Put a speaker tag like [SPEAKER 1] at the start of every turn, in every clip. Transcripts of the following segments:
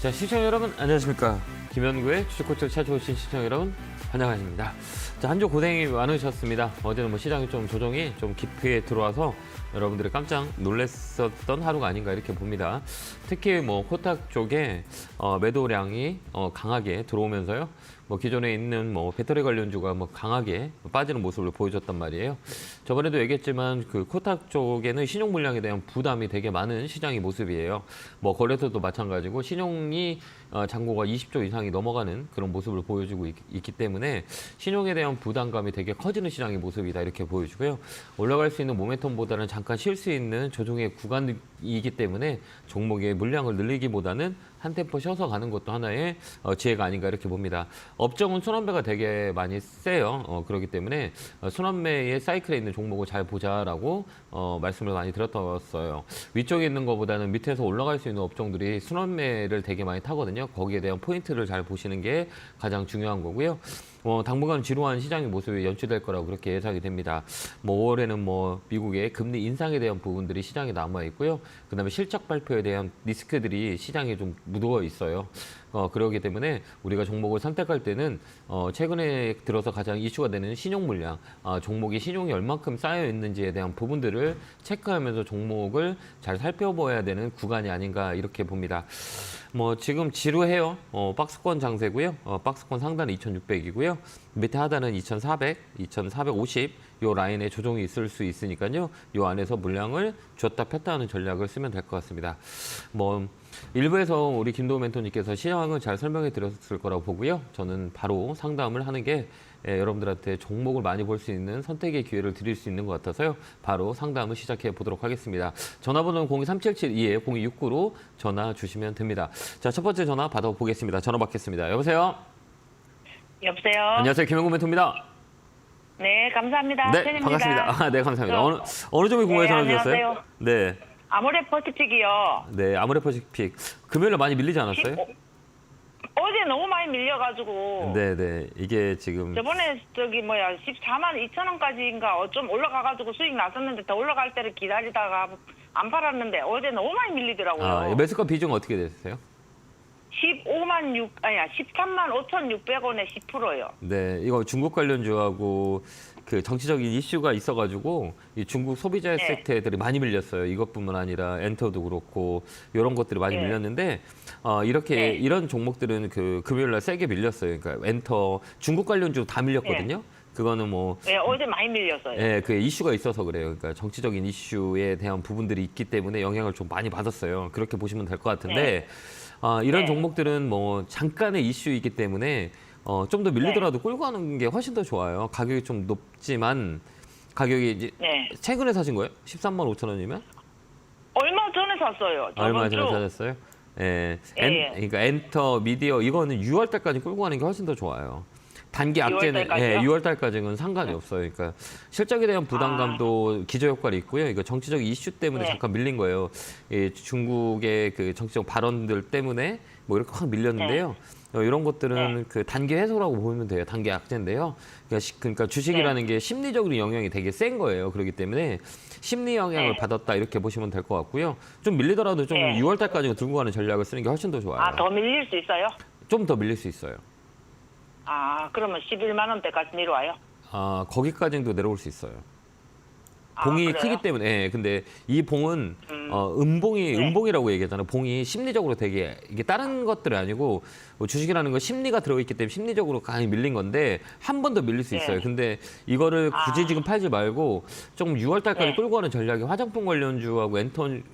[SPEAKER 1] 자, 시청자 여러분 안녕하십니까. 김현구의 주식코치를 찾아오신 시청자 여러분 환영합니다. 자, 한 주 고생이 많으셨습니다. 어제는 뭐 시장이 좀 조정이 좀 깊게 들어와서 여러분들이 깜짝 놀랐었던 하루가 아닌가 이렇게 봅니다. 특히 뭐 코탁 쪽에 매도량이 강하게 들어오면서요. 뭐 기존에 있는 뭐 배터리 관련주가 뭐 강하게 빠지는 모습을 보여줬단 말이에요. 저번에도 얘기했지만 그 코탁 쪽에는 신용 물량에 대한 부담이 되게 많은 시장의 모습이에요. 뭐 거래소도 마찬가지고 신용이 잔고가 20조 이상이 넘어가는 그런 모습을 보여주고 있기 때문에 신용에 대한 부담감이 되게 커지는 시장의 모습이다 이렇게 보여주고요. 올라갈 수 있는 모멘텀보다는 잠깐 쉴 수 있는 조정의 구간이기 때문에 종목의 물량을 늘리기보다는 한 템포 쉬어서 가는 것도 하나의 지혜가 아닌가 이렇게 봅니다. 업종은 순환매가 되게 많이 세요. 그렇기 때문에 순환매의 사이클에 있는 종목을 잘 보자라고 말씀을 많이 드렸었어요. 위쪽에 있는 것보다는 밑에서 올라갈 수 있는 업종들이 순환매를 되게 많이 타거든요. 거기에 대한 포인트를 잘 보시는 게 가장 중요한 거고요. 당분간 지루한 시장의 모습이 연출될 거라고 그렇게 예상이 됩니다. 뭐 5월에는 뭐 미국의 금리 인상에 대한 부분들이 시장에 남아 있고요. 그다음에 실적 발표에 대한 리스크들이 시장에 좀 묻어 있어요. 그렇기 때문에 우리가 종목을 선택할 때는 최근에 들어서 가장 이슈가 되는 신용 물량, 종목이 신용이 얼만큼 쌓여 있는지에 대한 부분들을 체크하면서 종목을 잘 살펴봐야 되는 구간이 아닌가 이렇게 봅니다. 뭐 지금 지루해요. 박스권 장세고요. 박스권 상단은 2,600이고요. 밑에 하단은 2,400, 2,450 요 라인에 조정이 있을 수 있으니까요. 요 안에서 물량을 줬다 폈다 하는 전략을 쓰면 될 것 같습니다. 뭐 일부에서 우리 김도우 멘토님께서 시장을 잘 설명해 드렸을 거라고 보고요. 저는 바로 상담을 하는 게 여러분들한테 종목을 많이 볼 수 있는 선택의 기회를 드릴 수 있는 것 같아서요. 바로 상담을 시작해 보도록 하겠습니다. 전화번호는 02377-2-0269로 전화 주시면 됩니다. 자, 첫 번째 전화 받아보겠습니다. 전화 받겠습니다. 여보세요?
[SPEAKER 2] 여보세요?
[SPEAKER 1] 안녕하세요. 김현구 멘토입니다.
[SPEAKER 2] 네, 감사합니다.
[SPEAKER 1] 네,
[SPEAKER 2] 팬입니다.
[SPEAKER 1] 반갑습니다. 네, 감사합니다. 어느 점이 궁금해 전화 주셨어요?
[SPEAKER 2] 안녕하세요.
[SPEAKER 1] 네.
[SPEAKER 2] 아모레퍼시픽이요.
[SPEAKER 1] 네, 아모레퍼시픽. 금요일에 많이 밀리지 않았어요?
[SPEAKER 2] 어제 너무 많이 밀려가지고.
[SPEAKER 1] 네. 이게 지금
[SPEAKER 2] 저번에 14만 2천 원까지인가 좀 올라가가지고 수익 났었는데 더 올라갈 때를 기다리다가 안 팔았는데 어제 너무 많이 밀리더라고요.
[SPEAKER 1] 매수가 비중 어떻게 되세요?
[SPEAKER 2] 13만 5,600원에 10%요.
[SPEAKER 1] 네, 이거 중국 관련주하고 그 정치적인 이슈가 있어가지고 이 중국 소비자
[SPEAKER 2] 네.
[SPEAKER 1] 섹터들이 많이 밀렸어요. 이것뿐만 아니라 엔터도 그렇고 이런 것들이 많이
[SPEAKER 2] 네.
[SPEAKER 1] 밀렸는데 이렇게
[SPEAKER 2] 네. 이런
[SPEAKER 1] 종목들은 그 금요일날 세게 밀렸어요. 그러니까 엔터 중국 관련주 다 밀렸거든요. 그거는 뭐
[SPEAKER 2] 네, 어제 많이 밀렸어요.
[SPEAKER 1] 예, 그 이슈가 있어서 그래요. 그러니까 정치적인 이슈에 대한 부분들이 있기 때문에 영향을 좀 많이 받았어요. 그렇게 보시면 될 것 같은데 이런
[SPEAKER 2] 네.
[SPEAKER 1] 종목들은 뭐 잠깐의 이슈이기 때문에 좀 더 밀리더라도 끌고 가는 게 훨씬 더 좋아요. 가격이 좀 높지만 가격이 이제 최근에 사신 거예요? 13만 5천 원이면?
[SPEAKER 2] 얼마 전에 샀어요.
[SPEAKER 1] 얼마 전에
[SPEAKER 2] 주.
[SPEAKER 1] 사셨어요? 예.
[SPEAKER 2] 예.
[SPEAKER 1] 그러니까 엔터, 미디어 이거는 6월 달까지 끌고 가는 게 훨씬 더 좋아요. 단기
[SPEAKER 2] 6월
[SPEAKER 1] 악재는
[SPEAKER 2] 달까지요?
[SPEAKER 1] 6월 달까지는 상관이 없어요. 그러니까 실적에 대한 부담감도 기저효과가 있고요. 이거 정치적 이슈 때문에 잠깐 밀린 거예요. 중국의 그 정치적 발언들 때문에 뭐 이렇게 확 밀렸는데요. 이런 것들은 그 단기 해소라고 보면 돼요. 단기 악재인데요. 그러니까 주식이라는 게 심리적으로 영향이 되게 센 거예요. 그렇기 때문에 심리 영향을 받았다 이렇게 보시면 될 것 같고요. 좀 밀리더라도 좀 6월 달까지 들고 가는 전략을 쓰는 게 훨씬 더 좋아요.
[SPEAKER 2] 더 밀릴 수 있어요?
[SPEAKER 1] 좀 더 밀릴 수 있어요.
[SPEAKER 2] 그러면 11만 원대까지 내려와요?
[SPEAKER 1] 거기까지도 내려올 수 있어요. 봉이
[SPEAKER 2] 그래요?
[SPEAKER 1] 크기 때문에. 예, 근데 이 봉은 음봉이라고 얘기하잖아요. 봉이 심리적으로 되게 이게 다른 것들이 아니고 뭐 주식이라는 건 심리가 들어있기 때문에 심리적으로 강히 밀린 건데 한 번 더 밀릴 수 있어요. 근데 이거를 굳이 지금 팔지 말고 좀 6월 달까지 끌고 가는 전략이 화장품 관련주하고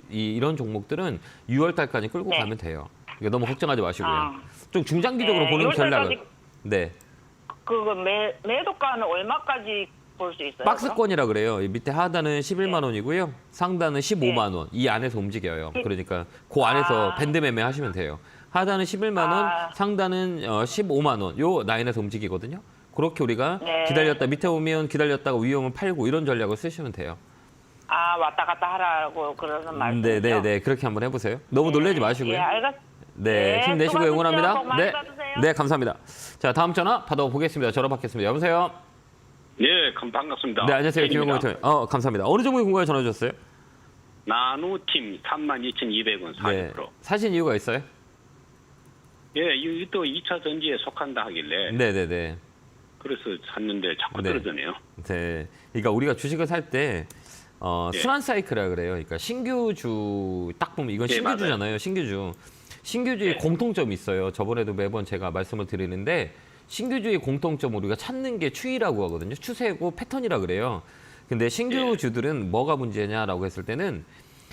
[SPEAKER 1] 이런 종목들은 6월 달까지 끌고 가면 돼요. 그러니까 너무 걱정하지 마시고요. 좀 중장기적으로 보는
[SPEAKER 2] 6월
[SPEAKER 1] 전략을.
[SPEAKER 2] 달까지
[SPEAKER 1] 네.
[SPEAKER 2] 그거 매도가는 얼마까지 볼 수 있어요?
[SPEAKER 1] 박스권이라 그래요. 이 밑에 하단은 11만 원이고요. 상단은 15만 원. 이 안에서 움직여요. 그러니까 그 안에서 밴드 매매 하시면 돼요. 하단은 11만 원, 상단은 15만 원. 요 라인에서 움직이거든요. 그렇게 우리가 기다렸다 밑에 오면 기다렸다가 위에 오면 팔고 이런 전략을 쓰시면 돼요.
[SPEAKER 2] 왔다 갔다 하라고 그러는 말씀이죠?
[SPEAKER 1] 네. 그렇게 한번 해보세요. 너무 놀라지 마시고요.
[SPEAKER 2] 알겠습니다.
[SPEAKER 1] 네, 힘내시고 응원합니다.
[SPEAKER 2] 복 많이 받으세요.
[SPEAKER 1] 네, 감사합니다. 자, 다음 전화 받아보겠습니다. 전화 받겠습니다. 여보세요?
[SPEAKER 3] 예, 반갑습니다.
[SPEAKER 1] 네, 안녕하세요. 김영구
[SPEAKER 3] 팬입니다.
[SPEAKER 1] 대표님. 감사합니다. 어느 종목에 궁금해 전화 주셨어요?
[SPEAKER 3] 나노팀 32,200원 40%.
[SPEAKER 1] 사신 이유가 있어요?
[SPEAKER 3] 예, 이또 2차 전지에 속한다 하길래
[SPEAKER 1] 네네네.
[SPEAKER 3] 그래서 샀는데 자꾸
[SPEAKER 1] 네.
[SPEAKER 3] 떨어지네요.
[SPEAKER 1] 네. 그러니까 우리가 주식을 살 때
[SPEAKER 3] 예.
[SPEAKER 1] 순환 사이클이라 그래요. 그러니까 신규주 딱 보면 이건
[SPEAKER 3] 예,
[SPEAKER 1] 신규주잖아요. 신규주. 신규주의
[SPEAKER 3] 네.
[SPEAKER 1] 공통점이 있어요. 저번에도 매번 제가 말씀을 드리는데 신규주의 공통점 우리가 찾는 게 추이라고 하거든요. 추세고 패턴이라 그래요. 근데 신규주들은 뭐가 문제냐라고 했을 때는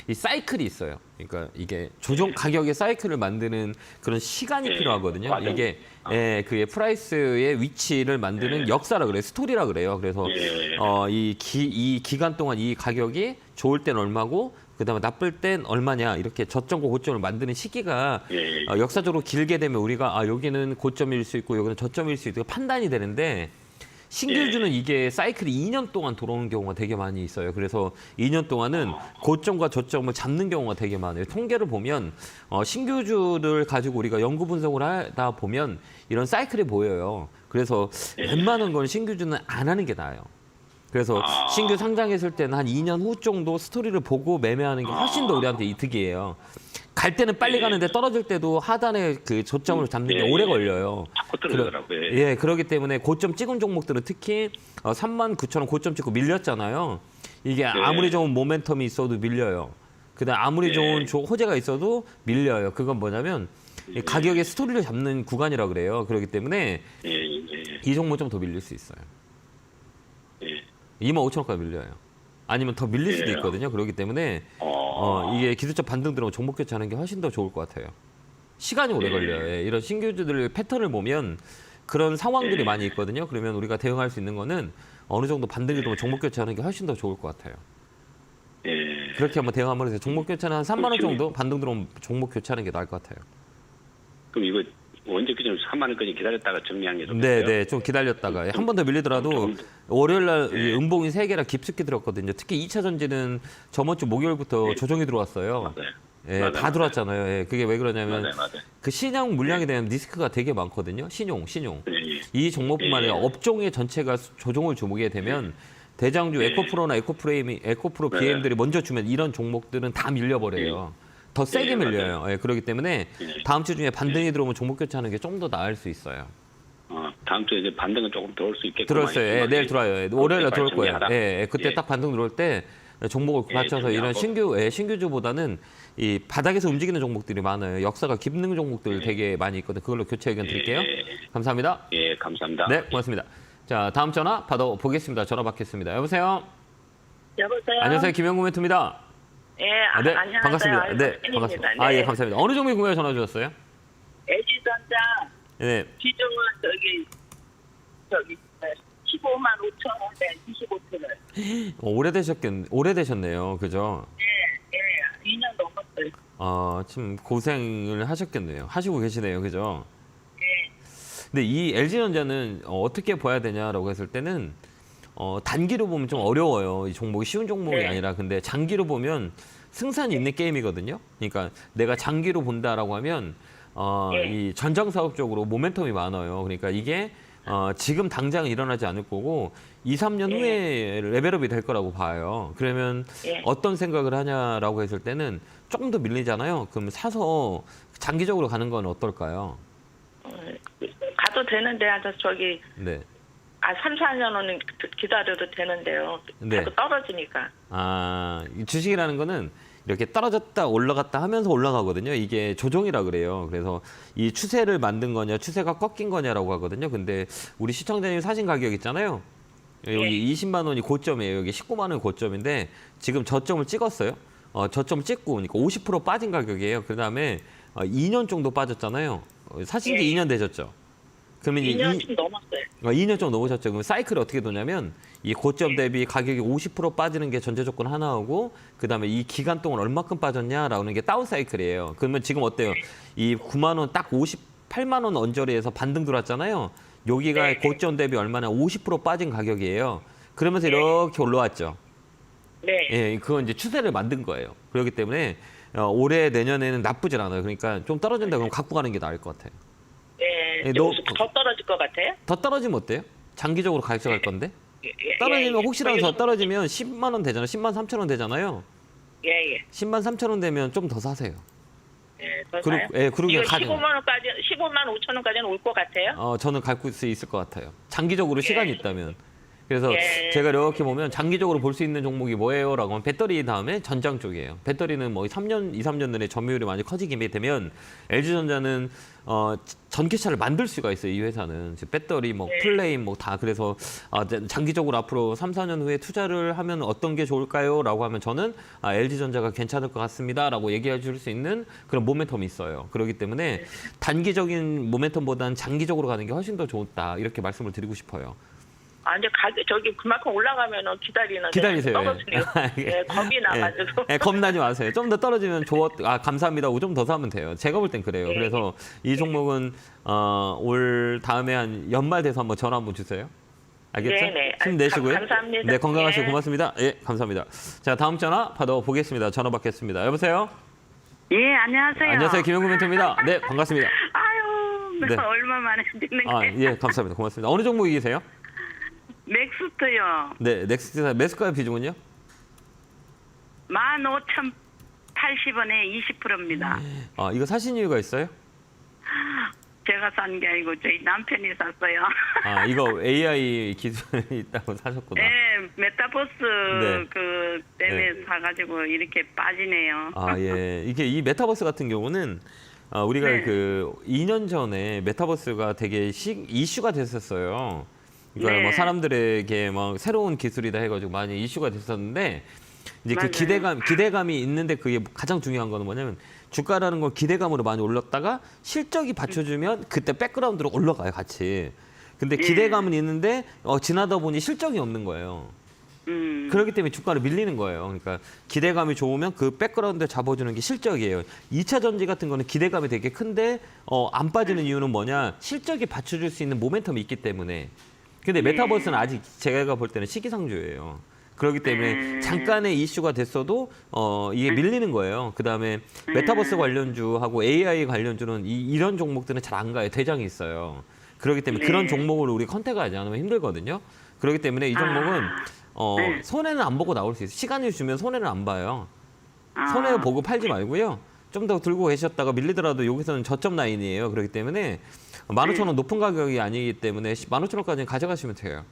[SPEAKER 1] 이 사이클이 있어요. 그러니까 이게 조정 가격의 사이클을 만드는 그런 시간이
[SPEAKER 3] 예,
[SPEAKER 1] 필요하거든요.
[SPEAKER 3] 과정.
[SPEAKER 1] 이게 그의 프라이스의 위치를 만드는 역사라 그래요. 스토리라 그래요. 그래서
[SPEAKER 3] 예.
[SPEAKER 1] 이 기간 동안 이 가격이 좋을 땐 얼마고 그다음에 나쁠 땐 얼마냐 이렇게 저점과 고점을 만드는 시기가
[SPEAKER 3] 예.
[SPEAKER 1] 역사적으로 길게 되면 우리가 여기는 고점일 수 있고 여기는 저점일 수 있고 판단이 되는데 신규주는 이게 사이클이 2년 동안 돌아오는 경우가 되게 많이 있어요. 그래서 2년 동안은 고점과 저점을 잡는 경우가 되게 많아요. 통계를 보면 신규주를 가지고 우리가 연구 분석을 하다 보면 이런 사이클이 보여요. 그래서 웬만한 건 신규주는 안 하는 게 나아요. 그래서 신규 상장했을 때는 한 2년 후 정도 스토리를 보고 매매하는 게 훨씬 더 우리한테 이득이에요. 갈 때는 빨리 가는데 떨어질 때도 하단에 그 저점을 잡는 게 오래 걸려요.
[SPEAKER 3] 자꾸 떨어지더라고요.
[SPEAKER 1] 예, 그렇기 때문에 고점 찍은 종목들은 특히 39,000원 고점 찍고 밀렸잖아요. 이게 아무리 좋은 모멘텀이 있어도 밀려요. 그다음 아무리 좋은 호재가 있어도 밀려요. 그건 뭐냐면 이 가격의 스토리를 잡는 구간이라 그래요. 그렇기 때문에
[SPEAKER 3] 예, 예,
[SPEAKER 1] 이 종목 좀 더 밀릴 수 있어요.
[SPEAKER 3] 예.
[SPEAKER 1] 25,000원까지 밀려요. 아니면 더 밀릴 수도
[SPEAKER 3] 예.
[SPEAKER 1] 있거든요. 그렇기 때문에 이게 기술적 반등 들어오면 종목 교체하는 게 훨씬 더 좋을 것 같아요. 시간이 오래 걸려요. 예, 이런 신규주들 패턴을 보면 그런 상황들이 많이 있거든요. 그러면 우리가 대응할 수 있는 거는 어느 정도 반등이 들어오면 종목 교체하는 게 훨씬 더 좋을 것 같아요.
[SPEAKER 3] 예.
[SPEAKER 1] 그렇게 한번 대응 한번 해서 종목 교체는 한 3만 원
[SPEAKER 3] 그렇죠.
[SPEAKER 1] 정도 반등 들어오면 종목 교체하는 게 나을 것 같아요.
[SPEAKER 3] 그럼 이거 원적 기준 3만 원까지 기다렸다가 정리한 게
[SPEAKER 1] 네,
[SPEAKER 3] 좋겠어요?
[SPEAKER 1] 네, 좀 기다렸다가 한 번 더 밀리더라도 월요일 날 음봉이 3개라 깊숙이 들었거든요. 특히 2차 전지는 저번 주 목요일부터 조정이 들어왔어요.
[SPEAKER 3] 맞아요.
[SPEAKER 1] 예,
[SPEAKER 3] 맞아요,
[SPEAKER 1] 다
[SPEAKER 3] 맞아요.
[SPEAKER 1] 들어왔잖아요. 예, 그게 왜 그러냐면
[SPEAKER 3] 맞아요.
[SPEAKER 1] 그 신용 물량에 대한 리스크가 되게 많거든요. 신용.
[SPEAKER 3] 예, 예.
[SPEAKER 1] 이 종목뿐만 아니라 업종의 전체가 조정을 주게 되면 대장주 에코프로나 에코프로
[SPEAKER 3] 네.
[SPEAKER 1] BM들이 먼저 주면 이런 종목들은 다 밀려버려요. 더 세게 밀려요. 예, 그렇기 때문에 다음 주 중에 반등이 들어오면 종목 교체하는 게 좀 더 나을 수 있어요.
[SPEAKER 3] 다음 주에 이제 반등은 조금 들어올 수 있겠구만.
[SPEAKER 1] 들었어요. 예, 내일 들어와요. 예, 월요일에 들어올 거예요.
[SPEAKER 3] 정리하라.
[SPEAKER 1] 예, 그때
[SPEAKER 3] 예.
[SPEAKER 1] 딱 반등 들어올 때 종목을 받쳐서 이런
[SPEAKER 3] 정리하고.
[SPEAKER 1] 신규주보다는 이 바닥에서 움직이는 종목들이 많아요. 역사가 깊는 종목들 되게 많이 있거든요. 그걸로 교체 의견 드릴게요. 감사합니다.
[SPEAKER 3] 예, 감사합니다.
[SPEAKER 1] 네, 고맙습니다. 자, 다음 전화 받아보겠습니다. 전화 받겠습니다. 여보세요?
[SPEAKER 2] 여보세요.
[SPEAKER 1] 안녕하세요. 김영구 멘토입니다.
[SPEAKER 2] 예,
[SPEAKER 1] 네,
[SPEAKER 2] 안녕하세요.
[SPEAKER 1] 반갑습니다.
[SPEAKER 2] 아유,
[SPEAKER 1] 네,
[SPEAKER 2] 팬입니다.
[SPEAKER 1] 반갑습니다.
[SPEAKER 2] 네.
[SPEAKER 1] 예, 감사합니다. 어느 종목 궁금해 전화 주셨어요?
[SPEAKER 2] LG전자
[SPEAKER 1] 네,
[SPEAKER 2] 지정은 저기 15만 5천 원에 25%를.
[SPEAKER 1] 오래되셨네요. 그죠?
[SPEAKER 2] 예, 2년 넘었어요.
[SPEAKER 1] 참 고생을 하셨겠네요. 하시고 계시네요. 그죠?
[SPEAKER 2] 예,
[SPEAKER 1] 근데 이 LG전자는 어떻게 봐야 되냐라고 했을 때는 단기로 보면 좀 어려워요. 이 종목이 쉬운 종목이
[SPEAKER 2] 네.
[SPEAKER 1] 아니라 근데 장기로 보면 승산이 있는 게임이거든요. 그러니까 내가 장기로 본다라고 하면
[SPEAKER 2] 네.
[SPEAKER 1] 이 전장 사업 쪽으로 모멘텀이 많아요. 그러니까 이게 지금 당장은 일어나지 않을 거고 2, 3년 후에 레벨업이 될 거라고 봐요. 그러면
[SPEAKER 2] 네.
[SPEAKER 1] 어떤 생각을 하냐라고 했을 때는 조금 더 밀리잖아요. 그럼 사서 장기적으로 가는 건 어떨까요?
[SPEAKER 2] 가도 되는데 저기
[SPEAKER 1] 네.
[SPEAKER 2] 3, 4년은 기다려도 되는데요.
[SPEAKER 1] 네.
[SPEAKER 2] 자꾸 떨어지니까.
[SPEAKER 1] 이 주식이라는 거는 이렇게 떨어졌다 올라갔다 하면서 올라가거든요. 이게 조정이라 그래요. 그래서 이 추세를 만든 거냐, 추세가 꺾인 거냐라고 하거든요. 근데 우리 시청자님 사신 가격 있잖아요. 여기 20만 원이 고점이에요. 여기 19만 원 고점인데 지금 저점을 찍었어요. 저점 찍고 그러니까 50% 빠진 가격이에요. 그다음에 2년 정도 빠졌잖아요. 사신 지 2년 되셨죠. 그러면
[SPEAKER 2] 2년 좀 넘었어요.
[SPEAKER 1] 2년 정도 넘으셨죠. 그럼 사이클이 어떻게 도냐면 이 고점 대비 가격이 50% 빠지는 게 전제 조건 하나하고 그다음에 이 기간 동안 얼마큼 빠졌냐라는 게 다운 사이클이에요. 그러면 지금 어때요? 이 9만 원 딱 58만 원 언저리에서 반등 들어왔잖아요. 여기가 고점 대비 얼마나 50% 빠진 가격이에요. 그러면서 이렇게 올라왔죠.
[SPEAKER 2] 네.
[SPEAKER 1] 예, 그건 이제 추세를 만든 거예요. 그렇기 때문에 올해 내년에는 나쁘진 않아요. 그러니까 좀 떨어진다 그러면 갖고 가는 게 나을 것 같아요.
[SPEAKER 2] 예,
[SPEAKER 1] 예,
[SPEAKER 2] 더 떨어질 것 같아요?
[SPEAKER 1] 더 떨어지면 어때요? 장기적으로 가져갈 건데?
[SPEAKER 2] 예, 예,
[SPEAKER 1] 떨어지면
[SPEAKER 2] 예,
[SPEAKER 1] 혹시라도
[SPEAKER 2] 예.
[SPEAKER 1] 더 떨어지면 10만 원 되잖아요. 10만 3천 원 되잖아요.
[SPEAKER 2] 예, 예.
[SPEAKER 1] 10만 3천 원 되면 좀 더 사세요.
[SPEAKER 2] 예, 더 그럴까요?
[SPEAKER 1] 그러게
[SPEAKER 2] 이거
[SPEAKER 1] 가죠.
[SPEAKER 2] 15만 5천 원까지는 올 것 같아요.
[SPEAKER 1] 저는 갈 수 있을 것 같아요. 장기적으로 시간이 있다면. 그래서
[SPEAKER 2] 예.
[SPEAKER 1] 제가 이렇게 보면 장기적으로 볼 수 있는 종목이 뭐예요? 라고 하면 배터리 다음에 전장 쪽이에요. 배터리는 뭐 3년, 2, 3년 내에 점유율이 많이 커지게 되면 LG전자는 전기차를 만들 수가 있어요. 이 회사는. 즉 배터리, 뭐 플레임 뭐 다 그래서 장기적으로 앞으로 3, 4년 후에 투자를 하면 어떤 게 좋을까요? 라고 하면 저는 LG전자가 괜찮을 것 같습니다. 라고 얘기해 줄 수 있는 그런 모멘텀이 있어요. 그렇기 때문에 단기적인 모멘텀보다는 장기적으로 가는 게 훨씬 더 좋다. 이렇게 말씀을 드리고 싶어요.
[SPEAKER 2] 이제 저기 그만큼 올라가면은
[SPEAKER 1] 기다리세요.
[SPEAKER 2] 떨어지네요. 네, 겁이 나가지고.
[SPEAKER 1] 겁나지 마세요. 좀 더 떨어지면 감사합니다 하고 좀 더 사면 돼요. 제가 볼 땐 그래요. 그래서 이 종목은 올 다음에 한 연말 돼서 한번 전화 한번 주세요. 알겠죠?
[SPEAKER 2] 네네.
[SPEAKER 1] 힘내시고요.
[SPEAKER 2] 감사합니다.
[SPEAKER 1] 네, 건강하시고
[SPEAKER 2] 예.
[SPEAKER 1] 고맙습니다. 예, 감사합니다. 자, 다음 전화 받아보겠습니다. 전화 받겠습니다. 여보세요?
[SPEAKER 4] 예, 안녕하세요.
[SPEAKER 1] 안녕하세요. 김영구 멘토입니다. 네, 반갑습니다.
[SPEAKER 4] 아유,
[SPEAKER 1] 네.
[SPEAKER 4] 얼마 만에 듣는 게.
[SPEAKER 1] 예, 감사합니다. 고맙습니다. 어느 종목이세요?
[SPEAKER 4] 맥스트요.
[SPEAKER 1] 네, 넥스트 매스가 비중은요?
[SPEAKER 4] 15,080원에 20%입니다.
[SPEAKER 1] 이거 사신 이유가 있어요?
[SPEAKER 4] 제가 산 게 아니고 저희 남편이 샀어요.
[SPEAKER 1] 이거 AI 기술이 있다고 사셨구나.
[SPEAKER 4] 네, 메타버스
[SPEAKER 1] 네.
[SPEAKER 4] 그 때문에 사가지고 이렇게 빠지네요.
[SPEAKER 1] 예. 이 메타버스 같은 경우는 우리가
[SPEAKER 4] 네.
[SPEAKER 1] 그 2년 전에 메타버스가 되게 이슈가 됐었어요. 그러니까
[SPEAKER 4] 네.
[SPEAKER 1] 뭐 사람들에게 막 새로운 기술이다 해가지고 많이 이슈가 됐었는데 이제 그
[SPEAKER 4] 맞아요.
[SPEAKER 1] 기대감이 있는데 그게 가장 중요한 거는 뭐냐면 주가라는 걸 기대감으로 많이 올랐다가 실적이 받쳐주면 그때 백그라운드로 올라가요 같이. 근데 기대감은 있는데 지나다 보니 실적이 없는 거예요. 그렇기 때문에 주가를 밀리는 거예요. 그러니까 기대감이 좋으면 그 백그라운드에 잡아주는 게 실적이에요. 2차 전지 같은 거는 기대감이 되게 큰데 안 빠지는 이유는 뭐냐? 실적이 받쳐줄 수 있는 모멘텀이 있기 때문에. 근데 메타버스는 아직 제가 볼 때는 시기상조예요. 그렇기 때문에 잠깐의 이슈가 됐어도 이게 밀리는 거예요. 그다음에 메타버스 관련주하고 AI 관련주는 이런 종목들은 잘 안 가요. 대장이 있어요. 그렇기 때문에 그런 종목을 우리 컨택하지 않으면 힘들거든요. 그렇기 때문에 이 종목은 손해는 안 보고 나올 수 있어요. 시간을 주면 손해는 안 봐요. 손해 보고 팔지 말고요. 좀 더 들고 계셨다가 밀리더라도 여기서는 저점 라인이에요. 그렇기 때문에 15,000원 높은 가격이 아니기 때문에 15,000원까지는 가져가시면 돼요.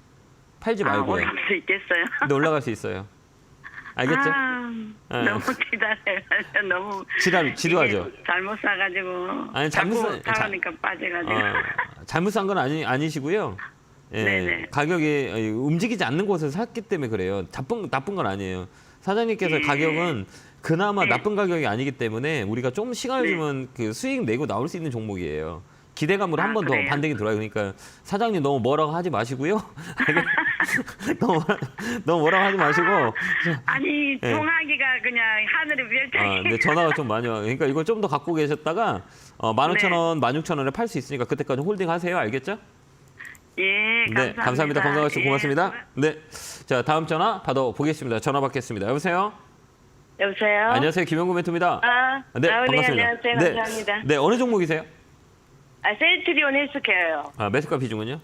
[SPEAKER 1] 팔지 말고요.
[SPEAKER 4] 올라갈 수 있겠어요.
[SPEAKER 1] 근데 올라갈 수 있어요. 알겠죠?
[SPEAKER 4] 너무 기다려가지고 너무
[SPEAKER 1] 지루하죠?
[SPEAKER 4] 이게 잘못 사가지고
[SPEAKER 1] 아니,
[SPEAKER 4] 자꾸 사가니까 빠져가지고.
[SPEAKER 1] 잘못 산 건 아니시고요. 예,
[SPEAKER 4] 네네.
[SPEAKER 1] 가격이 움직이지 않는 곳에서 샀기 때문에 그래요. 나쁜 건 아니에요. 사장님께서 가격은 그나마 나쁜 가격이 아니기 때문에 우리가 좀 시간을 주면 그 수익 내고 나올 수 있는 종목이에요. 기대감으로 한 번 더
[SPEAKER 4] 그래요?
[SPEAKER 1] 반등이 들어요. 그러니까 사장님 너무 뭐라고 하지 마시고요. 너무 뭐라고 하지 마시고.
[SPEAKER 4] 아니
[SPEAKER 1] 네.
[SPEAKER 4] 종아기가 그냥 하늘의 별자리.
[SPEAKER 1] 네, 전화가 좀 많이 와요. 그러니까 이걸 좀 더 갖고 계셨다가 15,000원, 16,000원에 팔 수 있으니까 그때까지 홀딩 하세요. 알겠죠?
[SPEAKER 4] 예, 감사합니다.
[SPEAKER 1] 네, 감사합니다. 건강하시고
[SPEAKER 4] 예,
[SPEAKER 1] 고맙습니다. 네, 자 다음 전화 받아보겠습니다. 전화 받겠습니다. 여보세요?
[SPEAKER 2] 여보세요?
[SPEAKER 1] 안녕하세요, 김영구 멘토입니다.
[SPEAKER 2] 네,
[SPEAKER 1] 네, 반갑습니다.
[SPEAKER 2] 안녕하세요.
[SPEAKER 1] 네,
[SPEAKER 2] 감사합니다.
[SPEAKER 1] 네, 어느 종목이세요?
[SPEAKER 2] 셀트리온 헬스케어요.
[SPEAKER 1] 매수가 비중은요?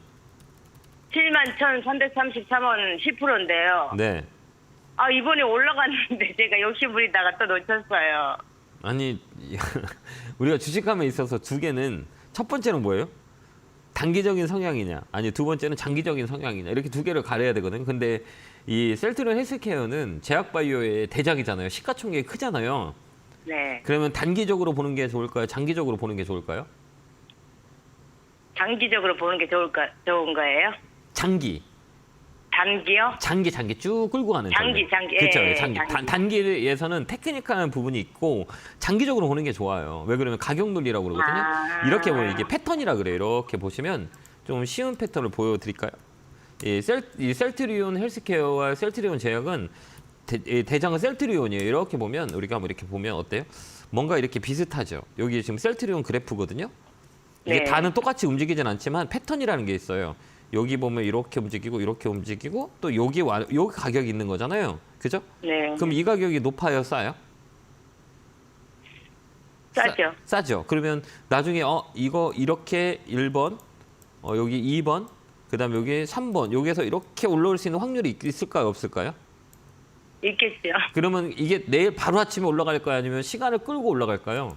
[SPEAKER 2] 71,333원 10%인데요.
[SPEAKER 1] 네.
[SPEAKER 2] 이번에 올라갔는데 제가 욕심 부리다가 또 놓쳤어요.
[SPEAKER 1] 아니 우리가 주식함에 있어서 두 개는 첫 번째는 뭐예요? 단기적인 성향이냐, 아니 두 번째는 장기적인 성향이냐 이렇게 두 개를 가려야 되거든요. 근데 이 셀트리온 헬스케어는 제약바이오의 대작이잖아요. 시가총액이 크잖아요.
[SPEAKER 2] 네.
[SPEAKER 1] 그러면 단기적으로 보는 게 좋을까요? 장기적으로 보는 게 좋을까요?
[SPEAKER 2] 장기적으로 보는 게 좋은 거예요?
[SPEAKER 1] 장기.
[SPEAKER 2] 단기요?
[SPEAKER 1] 장기 쭉 끌고 가는
[SPEAKER 2] 장기.
[SPEAKER 1] 그렇죠.
[SPEAKER 2] 예,
[SPEAKER 1] 장기.
[SPEAKER 2] 장기.
[SPEAKER 1] 단기에서는 테크니컬한 부분이 있고 장기적으로 보는 게 좋아요. 왜 그러면 가격 논리라고 그러거든요. 이렇게 보면 이게 패턴이라 그래요. 이렇게 보시면 좀 쉬운 패턴을 보여드릴까요? 이 셀트리온 헬스케어와 셀트리온 제약은 대장은 셀트리온이에요. 이렇게 보면 우리가 한번 이렇게 보면 어때요? 뭔가 이렇게 비슷하죠. 여기 지금 셀트리온 그래프거든요. 이게
[SPEAKER 2] 네.
[SPEAKER 1] 다는 똑같이 움직이진 않지만 패턴이라는 게 있어요. 여기 보면 이렇게 움직이고 또 여기 가격이 있는 거잖아요. 그죠?
[SPEAKER 2] 네.
[SPEAKER 1] 그럼 이 가격이 높아요, 싸요?
[SPEAKER 2] 싸죠.
[SPEAKER 1] 싸죠. 그러면 나중에 이거 이렇게 1번, 여기 2번, 그다음에 여기 3번, 여기에서 이렇게 올라올 수 있는 확률이 있을까요, 없을까요?
[SPEAKER 2] 있겠죠.
[SPEAKER 1] 그러면 이게 내일 바로 아침에 올라갈까요, 아니면 시간을 끌고 올라갈까요?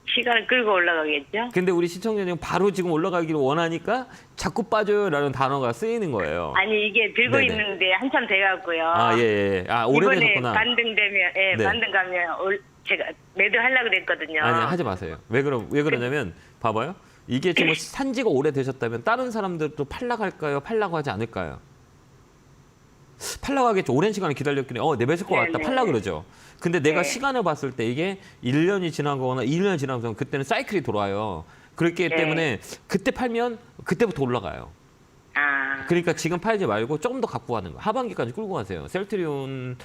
[SPEAKER 4] 시간을 끌고 올라가겠죠?
[SPEAKER 1] 근데 우리 시청자님 바로 지금 올라가기를 원하니까 자꾸 빠져요라는 단어가 쓰이는 거예요.
[SPEAKER 4] 아니 이게 들고
[SPEAKER 1] 네네.
[SPEAKER 4] 있는데 한참 돼갖고요.
[SPEAKER 1] 아, 예, 예. 아,
[SPEAKER 4] 이번에
[SPEAKER 1] 오래되셨구나.
[SPEAKER 4] 반등되면
[SPEAKER 1] 네.
[SPEAKER 4] 반등 가면 제가 매도 하려고 그랬거든요.
[SPEAKER 1] 아니, 하지 마세요. 왜 그러냐면 봐봐요. 이게 지금 산지가 오래되셨다면 다른 사람들도 팔라고 할까요? 팔라고 하지 않을까요? 팔라고 하겠죠. 오랜 시간을 기다렸길래 내 매실 것 같다.
[SPEAKER 4] 네네.
[SPEAKER 1] 팔라 그러죠. 근데 내가
[SPEAKER 4] 네.
[SPEAKER 1] 시간을 봤을 때 이게 1년이 지난 거거나 2년이 지나면 그때는 사이클이 돌아요. 그렇기
[SPEAKER 4] 네.
[SPEAKER 1] 때문에 그때 팔면 그때부터 올라가요.
[SPEAKER 4] 아,
[SPEAKER 1] 그러니까 지금 팔지 말고 조금 더 갖고 가는 거. 하반기까지 끌고 가세요. 셀트리온